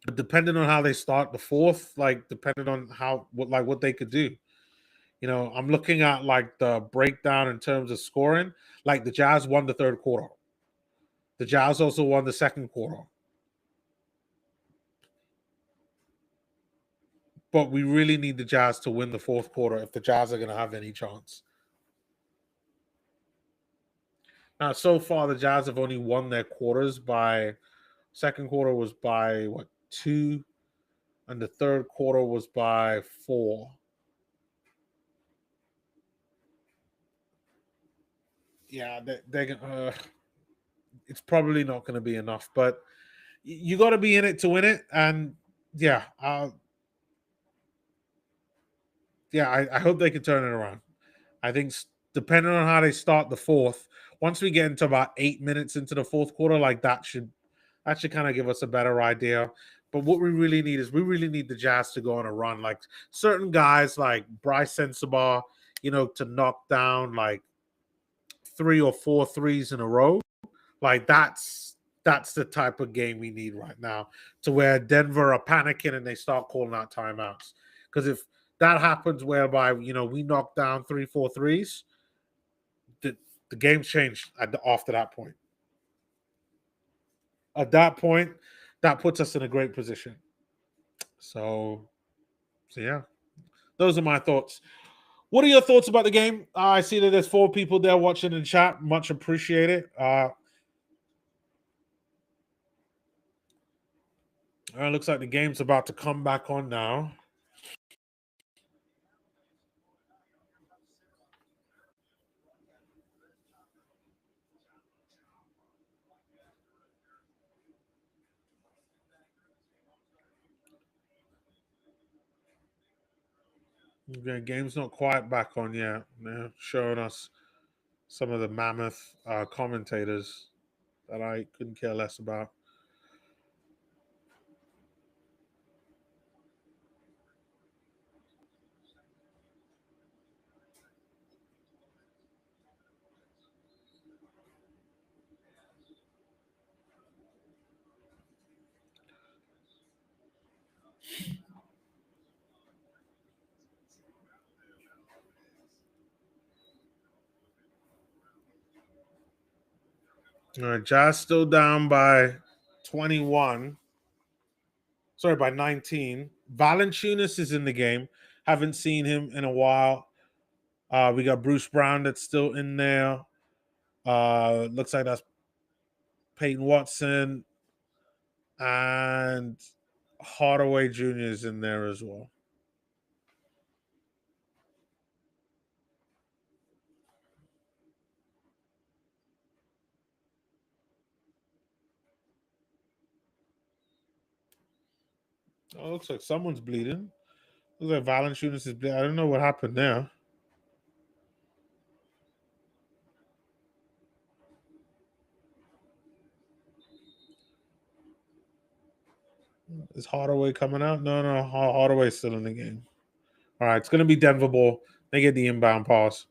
But depending on how they start the fourth, like depending on what they could do. You know, I'm looking at like the breakdown in terms of scoring. Like the Jazz won the third quarter. The Jazz also won the second quarter. But we really need the Jazz to win the fourth quarter if the Jazz are going to have any chance. Now, so far, the Jazz have only won their quarters by second quarter was by 2, and the third quarter was by 4. Yeah, it's probably not going to be enough, but you got to be in it to win it, and yeah, I hope they can turn it around. I think depending on how they start the fourth, once we get into about 8 minutes into the fourth quarter, like that should kind of give us a better idea. But what we really need is the Jazz to go on a run. Like certain guys like Bryce Sensabaugh, to knock down like 3 or 4 threes in a row. Like that's the type of game we need right now, to where Denver are panicking and they start calling out timeouts. Because if that happens, whereby we knock down 3, 4 threes, the game's changed after that point. At that point, that puts us in a great position. So yeah, those are my thoughts. What are your thoughts about the game? I see that there's 4 people there watching in chat. Much appreciated. Looks like the game's about to come back on now. Okay, game's not quite back on yet. They're showing us some of the mammoth commentators that I couldn't care less about. All right, Jazz still down by 21. Sorry, by 19. Valanciunas is in the game. Haven't seen him in a while. We got Bruce Brown that's still in there. Looks like that's Peyton Watson, and Hardaway Jr. is in there as well. Oh, looks like someone's bleeding. Looks like Valanciunas is bleeding. I don't know what happened there. Is Hardaway coming out? No. Hardaway's still in the game. All right, it's going to be Denver ball. They get the inbound pass.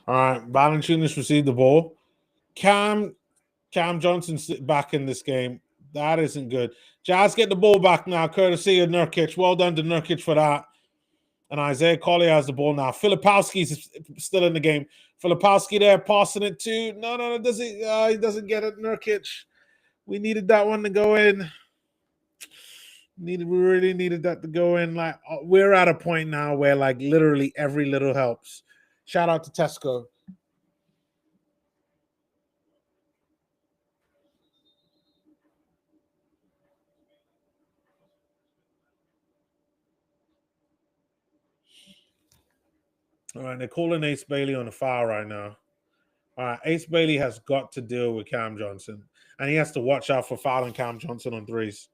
All right, Valanciunas received the ball. Cam Johnson's back in this game. That isn't good. Jazz get the ball back now, courtesy of Nurkic. Well done to Nurkic for that. And Isaiah Collier has the ball now. Filipowski's still in the game. Filipowski there passing it to. No. Does he? He doesn't get it. Nurkic. We needed that one to go in. We really needed that to go in. Like we're at a point now where like literally every little helps. Shout out to Tesco. All right, they're calling Ace Bailey on the foul right now. All right, Ace Bailey has got to deal with Cam Johnson, and he has to watch out for fouling Cam Johnson on threes.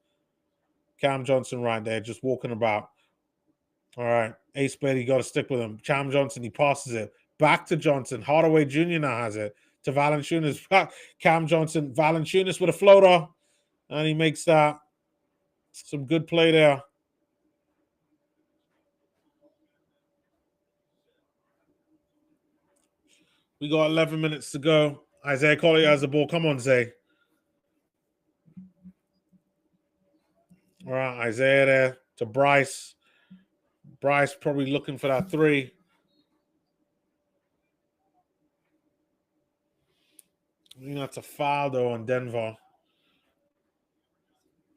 Cam Johnson right there, just walking about. All right, Ace Bailey got to stick with him. Cam Johnson, he passes it back to Johnson. Hardaway Jr. now has it to Valanciunas. Cam Johnson, Valanciunas with a floater, and he makes that. Some good play there. We got 11 minutes to go. Isaiah Collier has the ball. Come on, Zay. All right, Isaiah there to Bryce. Bryce probably looking for that three. That's a foul, though, on Denver.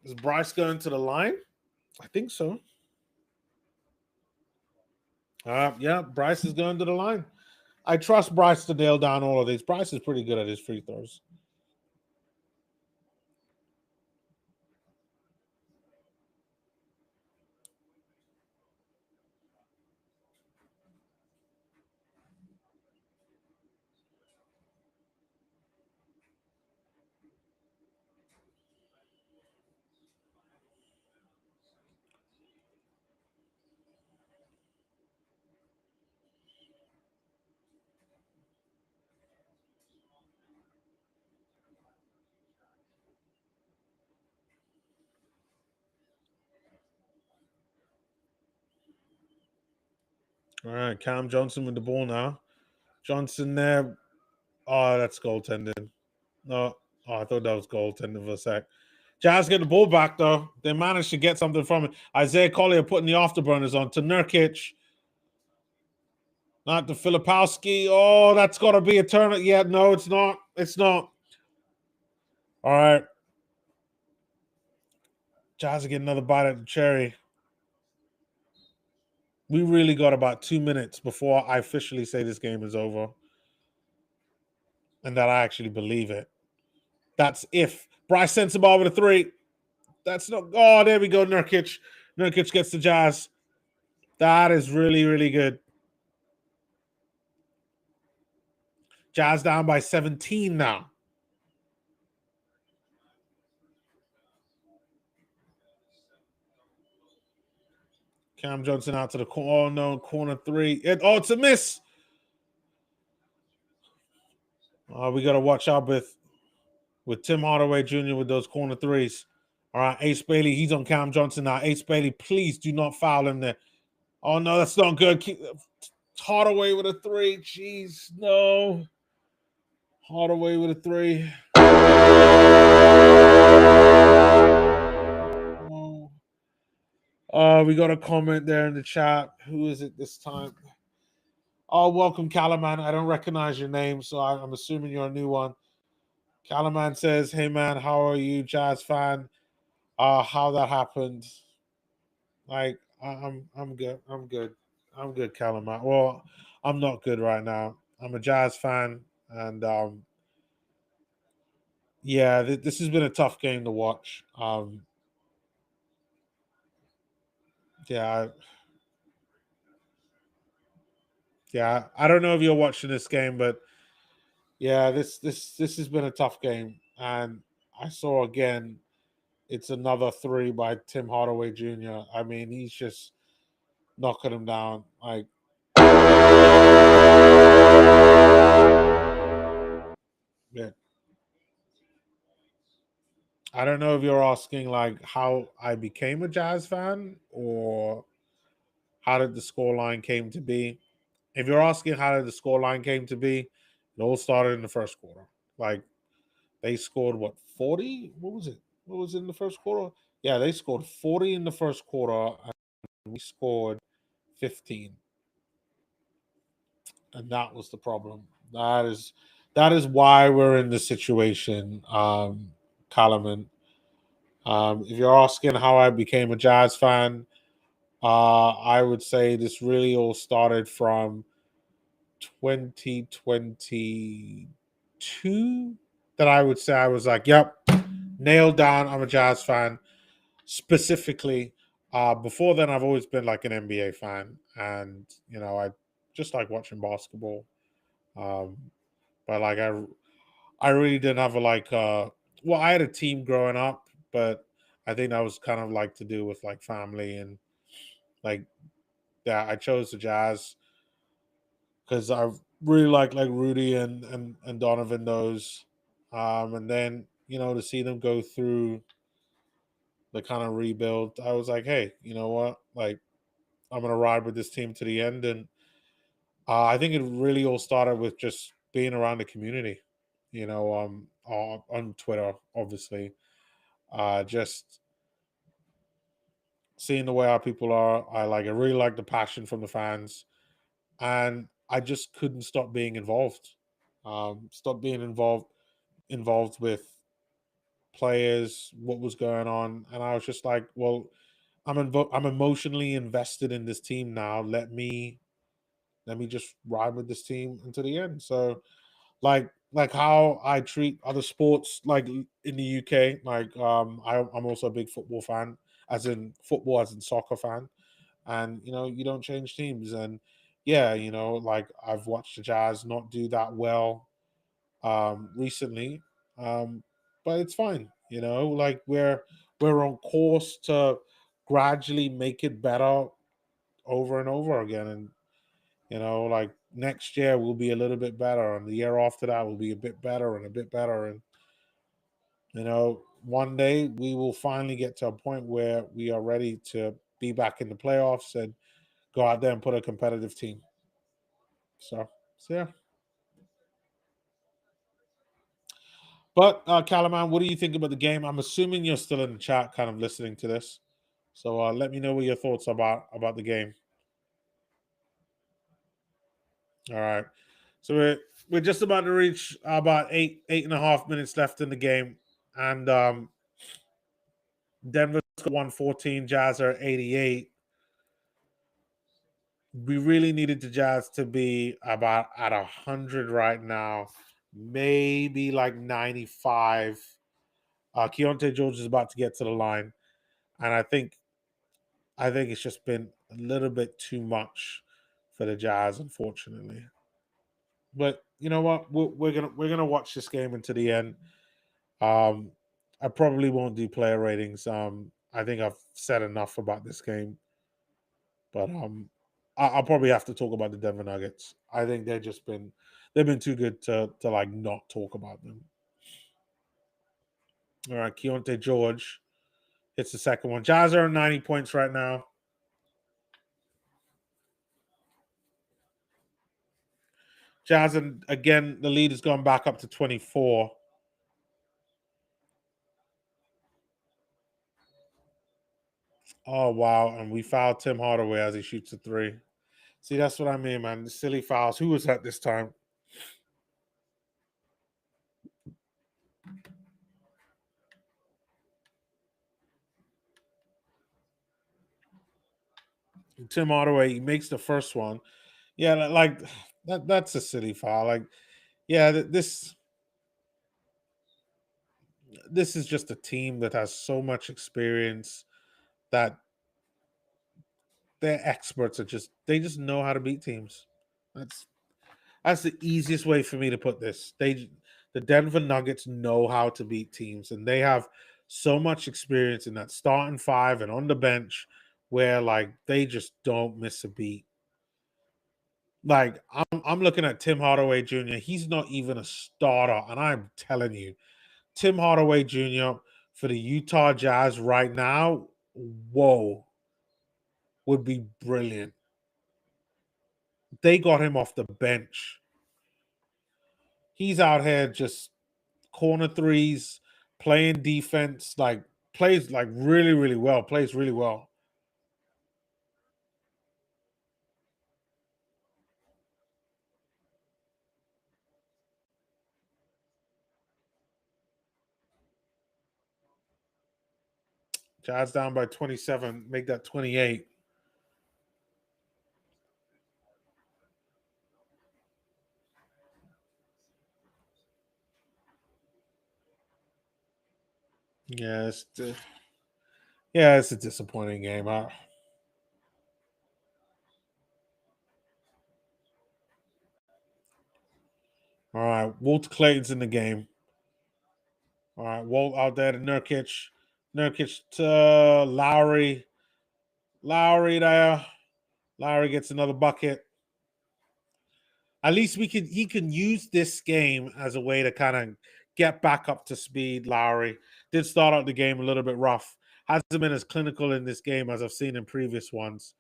Is Bryce going to the line? I think so. Yeah, Bryce is going to the line. I trust Bryce to nail down all of these. Bryce is pretty good at his free throws. All right, Cam Johnson with the ball now. Johnson there. Oh, that's goaltending. No, I thought that was goaltending for a sec. Jazz get the ball back, though. They managed to get something from it. Isaiah Collier putting the afterburners on to Nurkic. Not to Filipowski. Oh, that's got to be a turn. Yeah, no, it's not. It's not. All right. Jazz get another bite at the cherry. We really got about 2 minutes before I officially say this game is over. And that I actually believe it. That's if Bryce Sensabaugh with a three. That's not. Oh, there we go. Nurkic. Nurkic gets the Jazz. That is really, really good. Jazz down by 17 now. Cam Johnson out to the corner. Oh, no. Corner three. It's a miss. We got to watch out with Tim Hardaway Jr. with those corner threes. All right, Ace Bailey, he's on Cam Johnson now. Ace Bailey, please do not foul him there. Oh, no, that's not good. Hardaway with a three. Jeez, no. Hardaway with a three. Oh. We got a comment there in the chat. Who is it this time? Oh, welcome, Calaman. I don't recognize your name, so I'm assuming you're a new one. Calaman says, "Hey man, how are you, Jazz fan? How that happened? Like, I'm good. I'm good. I'm good, Calaman. Well, I'm not good right now. I'm a Jazz fan, and yeah, this has been a tough game to watch. Yeah, yeah. I don't know if you're watching this game, but yeah, this has been a tough game, and I saw again. It's another three by Tim Hardaway Jr. I mean, he's just knocking him down. Like, yeah. I don't know if you're asking like how I became a Jazz fan or how did the scoreline came to be. If you're asking how did the scoreline came to be, it all started in the first quarter. Like they scored what 40? What was it? What was it in the first quarter? Yeah, they scored 40 in the first quarter and we scored 15. And that was the problem. That is why we're in this situation, Kalaman. If you're asking how I became a Jazz fan, I would say this really all started from 2022. That I would say I was like, yep, nailed down. I'm a Jazz fan. Specifically, before then, I've always been like an NBA fan, and I just like watching basketball. Um, but like I really didn't have a well, I had a team growing up, but I think that was kind of like to do with like family and like yeah, I chose the Jazz because I really like Rudy and Donovan those, and then to see them go through the kind of rebuild, I was like, hey, you know what, like I'm gonna ride with this team to the end, and I think it really all started with just being around the community, on Twitter, obviously, just seeing the way our people are. I really like the passion from the fans, and I just couldn't stop being involved. Stop being involved with players, what was going on, and I was just like, well, I'm emotionally invested in this team now. Let me just ride with this team until the end. So like how I treat other sports, like in the UK, like I'm also a big football fan, as in soccer fan, and you don't change teams, and yeah, like I've watched the Jazz not do that well recently, um, but it's fine. Like we're on course to gradually make it better over and over again, and like next year will be a little bit better, and the year after that will be a bit better and a bit better. And one day we will finally get to a point where we are ready to be back in the playoffs and go out there and put a competitive team. So yeah. But Calaman, what do you think about the game? I'm assuming you're still in the chat, kind of listening to this. So let me know what your thoughts about the game. All right. So we're just about to reach about 8.5 minutes left in the game, and Denver's got 114, Jazz are 88. We really needed the Jazz to be about at 100 right now, maybe like 95. Keontae George is about to get to the line, and I think it's just been a little bit too much for the Jazz, unfortunately. But you know what? We're gonna watch this game into the end. Um, I probably won't do player ratings. I think I've said enough about this game, but I'll probably have to talk about the Denver Nuggets. I think they've been too good to like not talk about them. All right, Keontae George hits the second one. Jazz are 90 points right now. Jazz, and again, the lead has gone back up to 24. Oh, wow. And we fouled Tim Hardaway as he shoots a three. See, that's what I mean, man. The silly fouls. Who was that this time? Tim Hardaway, he makes the first one. Yeah, like that's a silly foul. Like, yeah, this is just a team that has so much experience that their experts are they just know how to beat teams. That's that's the easiest way for me to put this. The Denver Nuggets know how to beat teams, and they have so much experience in that starting five and on the bench where like they just don't miss a beat. Like I'm looking at Tim Hardaway Jr. He's not even a starter, and I'm telling you, Tim Hardaway Jr. for the Utah Jazz right now, whoa, would be brilliant. They got him off the bench. He's out here just corner threes, playing defense, like plays like really, really well, plays really well. Jazz down by 27, make that 28. Yeah, it's a disappointing game. All right, Walt Clayton's in the game. All right, Walt out there to Nurkic. Nurkic to Lowry. Lowry there. Lowry gets another bucket. At least he can use this game as a way to kind of get back up to speed. Lowry did start out the game a little bit rough. Hasn't been as clinical in this game as I've seen in previous ones.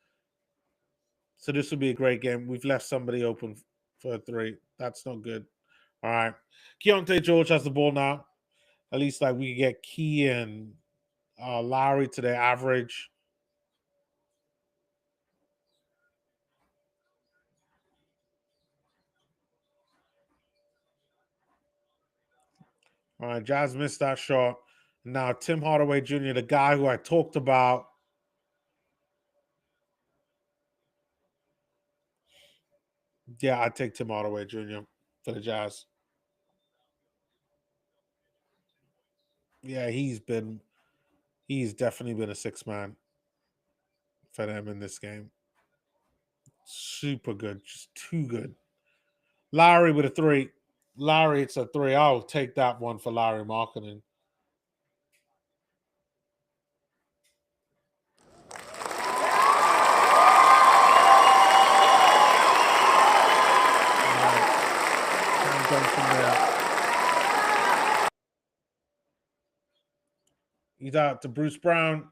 So this will be a great game. We've left somebody open for a three. That's not good. All right. Keontae George has the ball now. At least like we can get Key and Lowry to their average. All right, Jazz missed that shot. Now Tim Hardaway Jr., the guy who I talked about. Yeah, I'd take Tim Hardaway Jr. for the Jazz. Yeah, he's definitely been a six man for them in this game. Super good, just too good. Lowry with a three. Lowry, it's a three. I'll take that one for Lowry Marketing. He's out to Bruce Brown.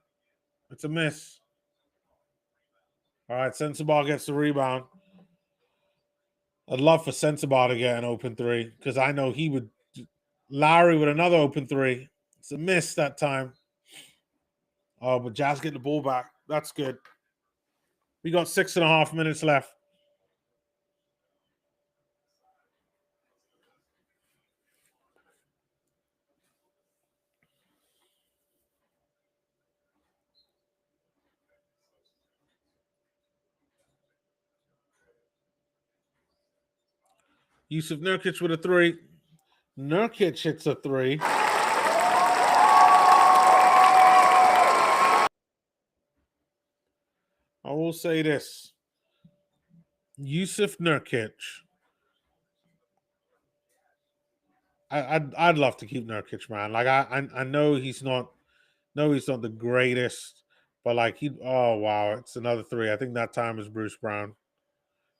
It's a miss. All right, Sensabaugh gets the rebound. I'd love for Sensabaugh to get an open three because I know he would. Lowry with another open three. It's a miss that time. Oh, but Jazz get the ball back. That's good. We got 6.5 minutes left. Yusuf Nurkic with a three. Nurkic hits a three. I will say this. Yusuf Nurkic. I'd love to keep Nurkic, man. Like I know he's not the greatest, but like oh wow, it's another three. I think that time is Bruce Brown.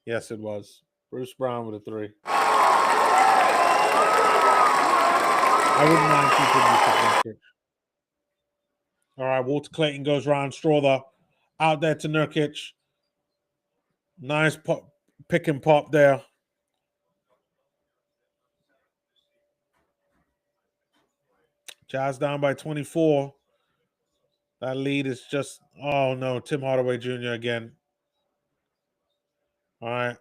Yes, it was. Bruce Brown with a three. I wouldn't mind keeping Yusuf Nurkic. All right, Walter Clayton goes round Strother. Out there to Nurkic. Nice pop, pick and pop there. Jazz down by 24. That lead is just, oh no, Tim Hardaway Jr. again. All right.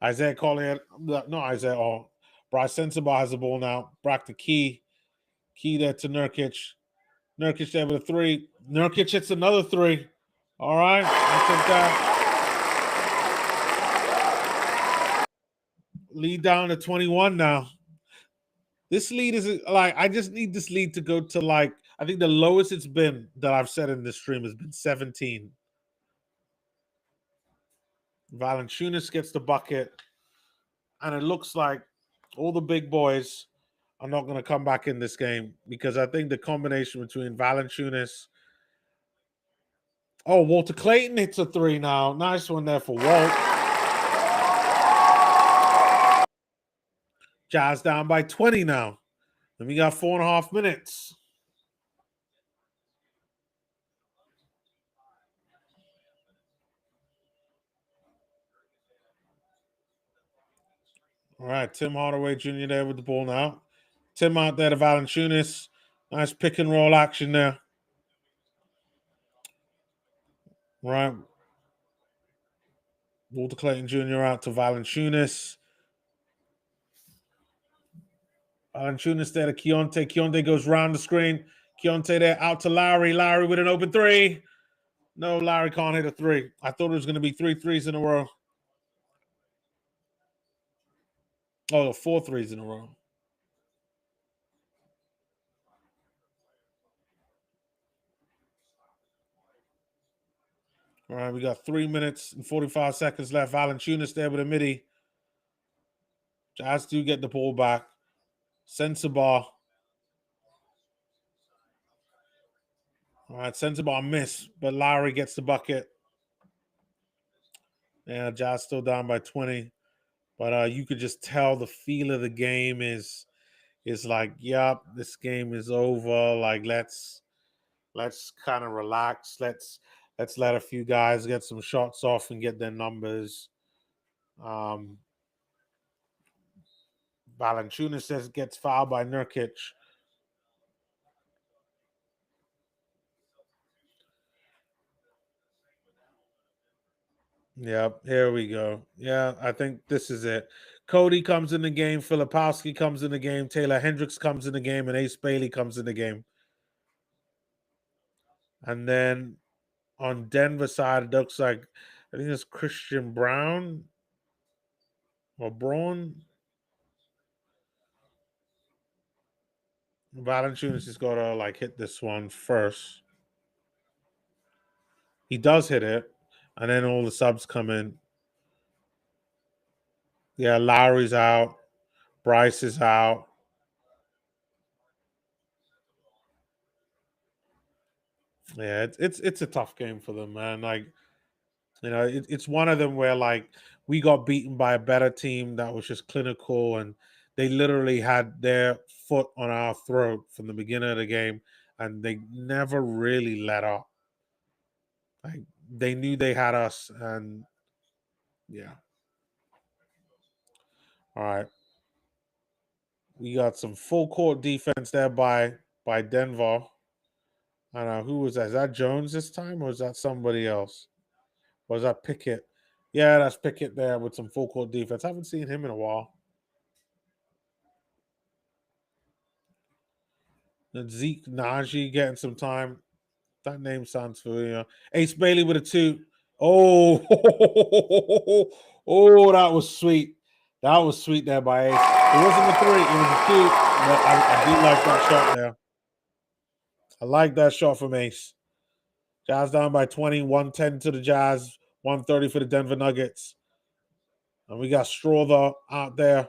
Isaiah Collier, no, Isaiah, Bryce Sensabaugh has the ball now. Back to Key. Key there to Nurkic. Nurkic there with a three. Nurkic hits another three. All right. I think that lead down to 21 now. This lead is like, I just need this lead to go to like, I think the lowest it's been that I've said in this stream has been 17. Valanciunas gets the bucket. And it looks like all the big boys are not going to come back in this game because I think the combination between Valanciunas. Oh, Walter Clayton hits a three now. Nice one there for Walt. Jazz down by 20 now. And we got 4.5 minutes. All right, Tim Hardaway Jr. there with the ball now. Tim out there to Valanciunas. Nice pick and roll action there. Right. Walter Clayton Jr. out to Valanciunas. Valanciunas there to Keontae. Keontae goes round the screen. Keontae there out to Lowry. Lowry with an open three. No, Lowry can't hit a three. I thought it was going to be 3 threes in a row. Oh, 4 threes in a row. All right, we got 3 minutes and 45 seconds left. Valanciunas there with a midi. Jazz do get the ball back. Sensabaugh. All right, Sensabaugh miss, but Lowry gets the bucket. Yeah, Jazz still down by 20. But you could just tell the feel of the game is like, yep, this game is over. Like, let's kind of relax. Let's let a few guys get some shots off and get their numbers. Valanciunas gets fouled by Nurkic. Yep, here we go. Yeah, I think this is it. Cody comes in the game, Filipowski comes in the game, Taylor Hendricks comes in the game, and Ace Bailey comes in the game. And then on Denver side, it looks like I think it's Christian Brown or Braun. Valanciunas has got to like hit this one first. He does hit it, and then all the subs come in. Yeah, Lowry's out. Bryce is out. Yeah, it's a tough game for them, man. Like, you know, it's one of them where like we got beaten by a better team that was just clinical, and they literally had their foot on our throat from the beginning of the game, and they never really let up. Like they knew they had us, and yeah. All right, we got some full court defense there by Denver. I don't know who was that. Is that Jones this time, or is that somebody else? Or is that Pickett? Yeah, that's Pickett there with some full court defense. I haven't seen him in a while. And Zeke Najee getting some time. That name sounds familiar. Ace Bailey with a 2. Oh, oh, that was sweet. That was sweet there by Ace. It wasn't a 3, it was a 2. But I do like that shot there. I like that shot from Ace. Jazz down by 20, 110 to the Jazz, 130 for the Denver Nuggets. And we got Strother out there.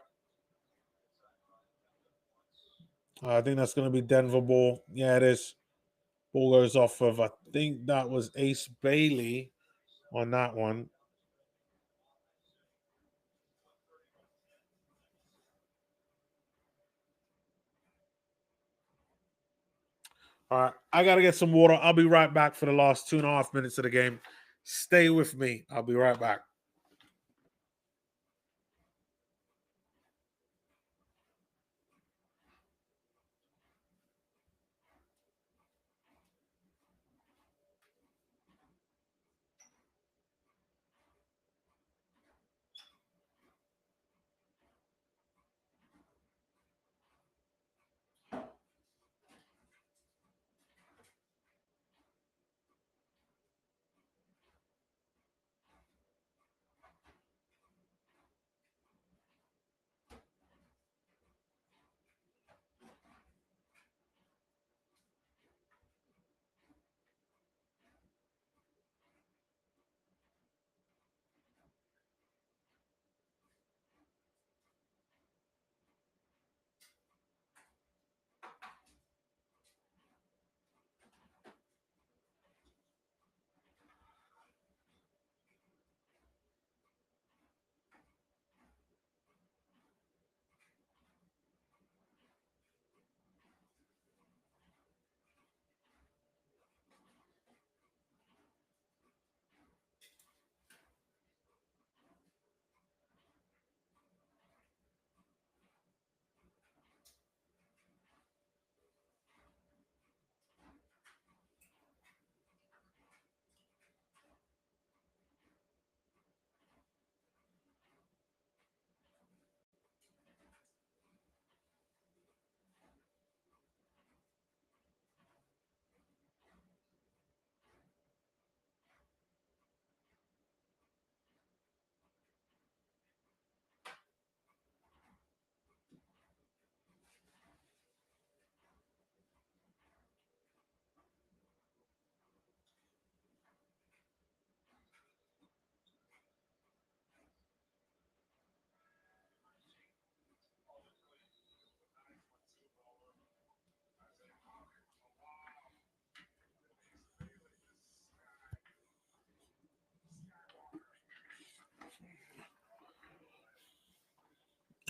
I think that's going to be Denver ball. Yeah, it is. Ball goes off of, I think that was Ace Bailey on that one. All right, I got to get some water. I'll be right back for the last 2.5 minutes of the game. Stay with me. I'll be right back.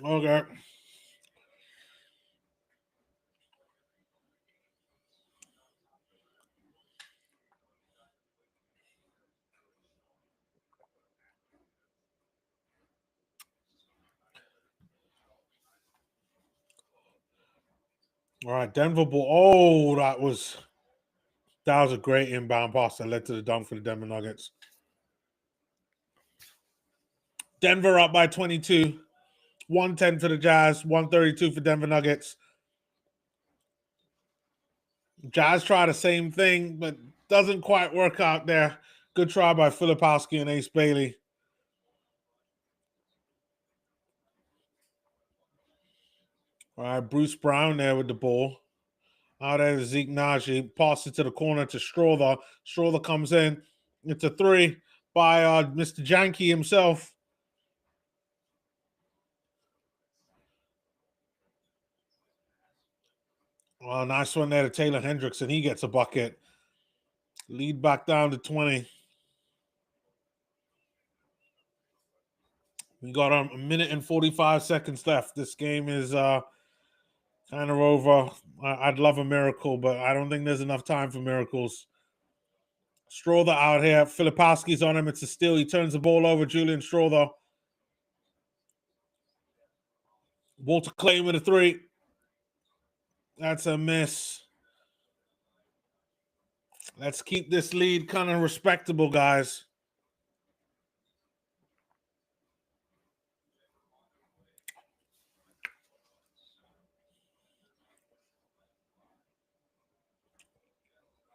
Okay. All right, Denver ball. Oh, that was a great inbound pass that led to the dunk for the Denver Nuggets. Denver up by 22. 110 for the Jazz, 132 for Denver Nuggets. Jazz try the same thing, but doesn't quite work out there. Good try by Filipowski and Ace Bailey. All right, Bruce Brown there with the ball. Out there to Zeke Naji. Pass it to the corner to Strother. Strother comes in. It's a three by Mr. Janky himself. Oh, nice one there to Taylor Hendrickson. He gets a bucket. Lead back down to 20. We got a minute and 45 seconds left. This game is kind of over. I'd love a miracle, but I don't think there's enough time for miracles. Strother out here. Filipowski's on him. It's a steal. He turns the ball over. Julian Strother. Walter Clayton with a three. That's a miss. Let's keep this lead kind of respectable, guys.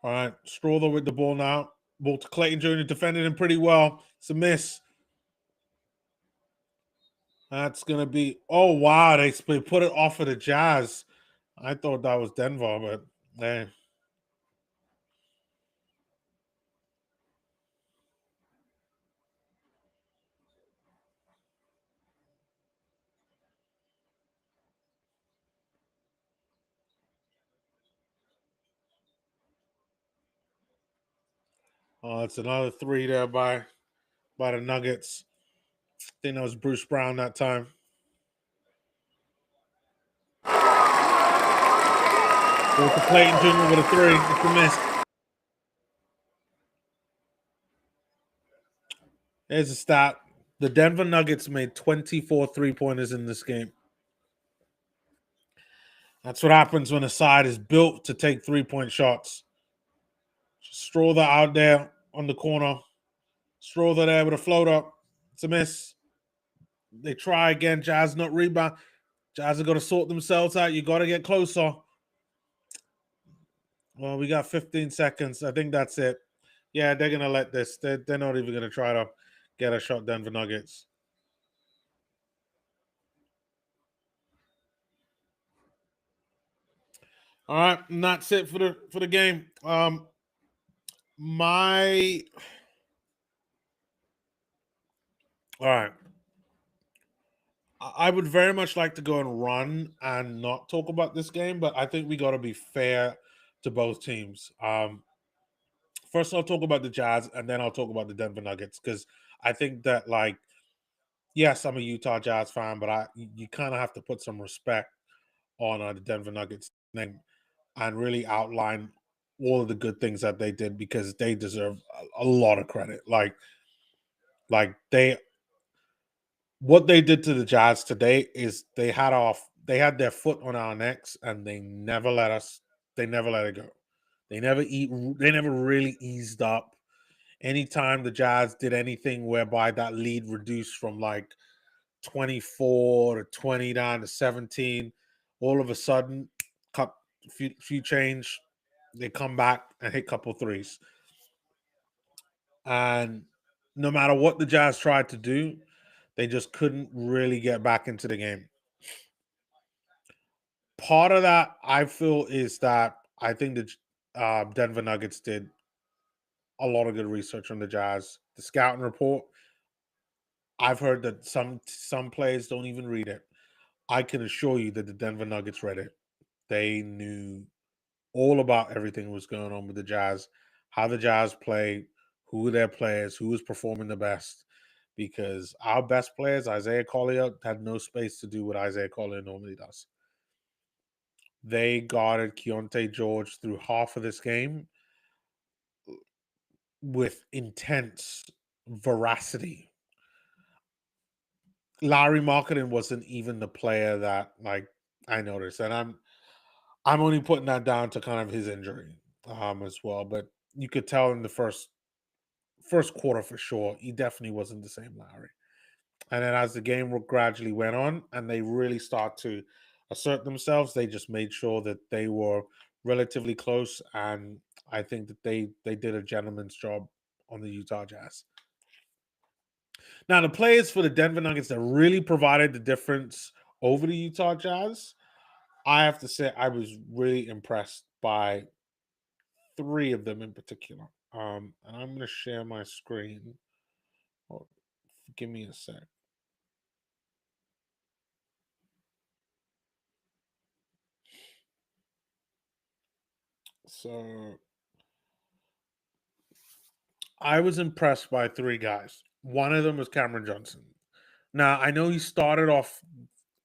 All right, Strother with the ball now. Walter Clayton Jr. defended him pretty well. It's a miss. That's going to be... Oh, wow. They put it off of the Jazz. I thought that was Denver, but hey. It's another three there by the Nuggets. I think that was Bruce Brown that time. Walter Clayton Jr. with a three. It's a miss. There's a stat. The Denver Nuggets made 24 three-pointers in this game. That's what happens when a side is built to take three-point shots. Strother out there on the corner. Strother there with a float up. It's a miss. They try again. Jazz not rebound. Jazz are going to sort themselves out. You got to get closer. Well, we got 15 seconds. I think that's it. Yeah, they're going to let this. They're not even going to try to get a shot, Denver Nuggets. All right, and that's it for the game. My all right. I would very much like to go and run and not talk about this game, but I think we got to be fair to both teams. First, I'll talk about the Jazz, and then I'll talk about the Denver Nuggets because I think that, like, yes, I'm a Utah Jazz fan, but you kind of have to put some respect on the Denver Nuggets name and really outline all of the good things that they did because they deserve a lot of credit. Like they what they did to the Jazz today is they had their foot on our necks and they never let it go. They never really eased up. Anytime the Jazz did anything whereby that lead reduced from like 24 to 20 down to 17, all of a sudden, few change, they come back and hit a couple threes. And no matter what the Jazz tried to do, they just couldn't really get back into the game. Part of that, I feel, is that I think the Denver Nuggets did a lot of good research on the Jazz. The scouting report, I've heard that some players don't even read it. I can assure you that the Denver Nuggets read it. They knew all about everything that was going on with the Jazz, how the Jazz play, who were their players, who was performing the best. because our best players, Isaiah Collier, had no space to do what Isaiah Collier normally does. They guarded Keontae George through half of this game with intense veracity. Larry Marketing wasn't even the player that I noticed, and I'm only putting that down to kind of his injury as well. But you could tell in the first quarter for sure, he definitely wasn't the same Larry. And then as the game gradually went on, and they really start to assert themselves, they just made sure that they were relatively close, and I think that they did a gentleman's job on the Utah Jazz. Now, the players for the Denver Nuggets that really provided the difference over the Utah Jazz, I have to say I was really impressed by three of them in particular. And I'm going to share my screen. Oh, give me a sec. So I was impressed by three guys. One of them was Cameron Johnson. Now, I know he started off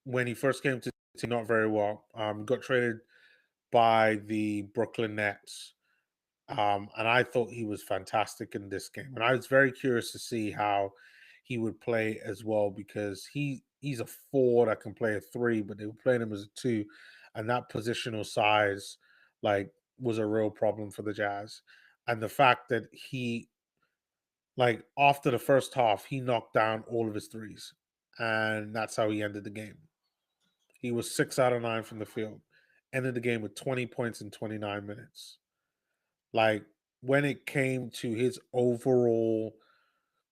when he first came to the team not very well. Got traded by the Brooklyn Nets. And I thought he was fantastic in this game. And I was very curious to see how he would play as well, because he's a four that can play a three, but they were playing him as a two. And that positional size was a real problem for the Jazz. And the fact that he after the first half, he knocked down all of his threes. And that's how he ended the game. He was 6 out of 9 from the field. Ended the game with 20 points in 29 minutes. When it came to his overall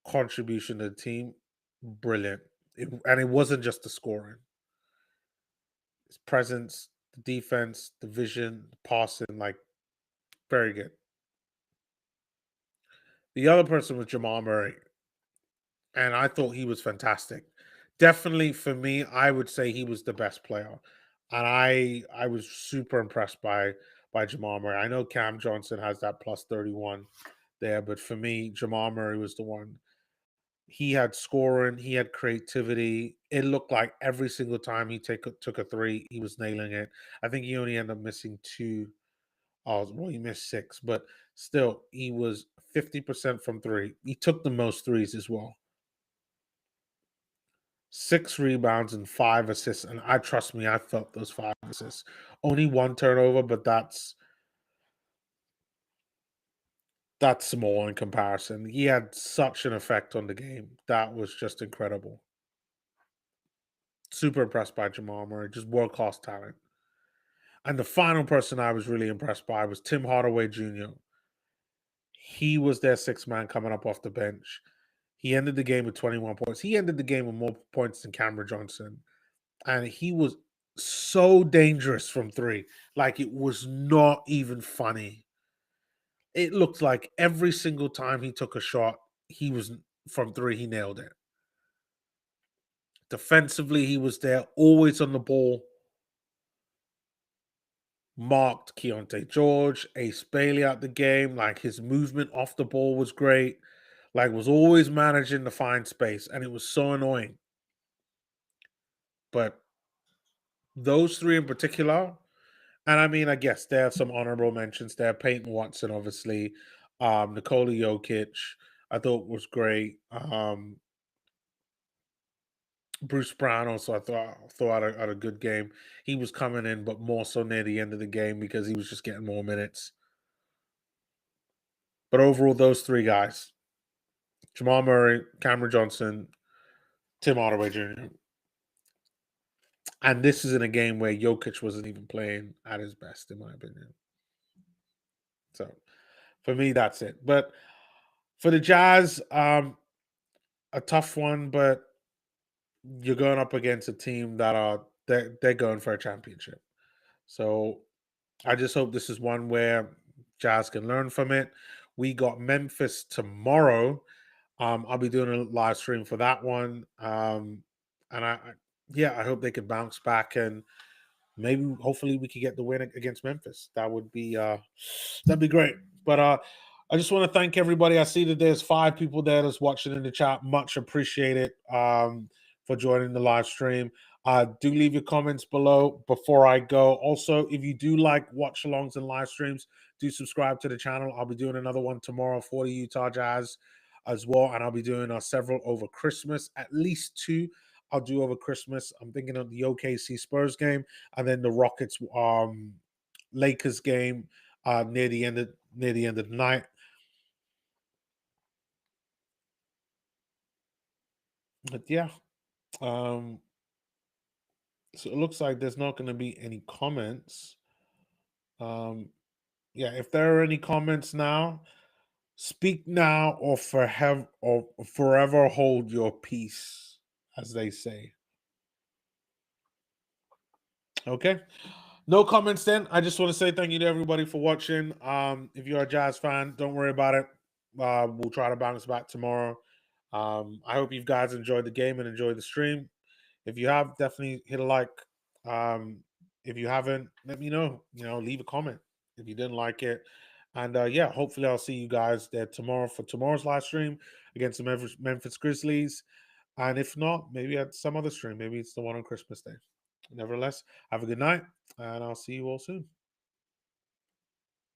contribution to the team, brilliant. And it wasn't just the scoring. His presence, the defense, the vision, the passing, very good. The other person was Jamal Murray, and I thought he was fantastic. Definitely for me, I would say he was the best player, and I was super impressed by Jamal Murray. I know Cam Johnson has that plus 31 there, but for me, Jamal Murray was the one. He had scoring, he had creativity. It looked like every single time he took a three, he was nailing it. I think he only ended up missing two. Oh, well, he missed six, but still, he was 50% from three. He took the most threes as well. 6 rebounds and 5 assists, and I trust me, I felt those 5 assists. Only one turnover, but that's small in comparison. He had such an effect on the game. That was just incredible. Super impressed by Jamal Murray, just world class talent. And the final person I was really impressed by was Tim Hardaway Jr. He was their sixth man coming up off the bench. He ended the game with 21 points. He ended the game with more points than Cameron Johnson. And he was so dangerous from three. It was not even funny. It looked like every single time he took a shot, he was from three, he nailed it. Defensively, he was there, always on the ball. Marked Keontae George, Ace Bailey out the game. His movement off the ball was great. Was always managing to find space, and it was so annoying. But those three in particular, and I mean, I guess there are some honorable mentions there. Peyton Watson, obviously. Nikola Jokic, I thought was great. Bruce Brown also, I thought had a good game. He was coming in, but more so near the end of the game because he was just getting more minutes. But overall, those three guys, Jamal Murray, Cameron Johnson, Tim Hardaway Jr. And this is in a game where Jokic wasn't even playing at his best, in my opinion. So for me, that's it. But for the Jazz, a tough one, but you're going up against a team that they're going for a championship. So I just hope this is one where Jazz can learn from it. We got Memphis tomorrow. I'll be doing a live stream for that one. And I hope they can bounce back and hopefully we could get the win against Memphis. That'd be great. But I just want to thank everybody. I see that there's 5 people there that's watching in the chat. Much appreciated for joining the live stream. Do leave your comments below before I go. Also, if you do like watch alongs and live streams, do subscribe to the channel. I'll be doing another one tomorrow for the Utah Jazz as well. And I'll be doing several over Christmas, at least 2 I'll do over Christmas. I'm thinking of the OKC Spurs game and then the Rockets Lakers game near the end of the night. But yeah, so it looks like there's not going to be any comments. Yeah, if there are any comments now, speak now or forever hold your peace, as they say. Okay. No comments then. I just want to say thank you to everybody for watching. If you're a Jazz fan, don't worry about it. We'll try to bounce back tomorrow. I hope you guys enjoyed the game and enjoyed the stream. If you have, definitely hit a like. If you haven't, let me know. Leave a comment if you didn't like it. And yeah, hopefully I'll see you guys there tomorrow for tomorrow's live stream against the Memphis Grizzlies. And if not, maybe at some other stream. Maybe it's the one on Christmas Day. Nevertheless, have a good night, and I'll see you all soon.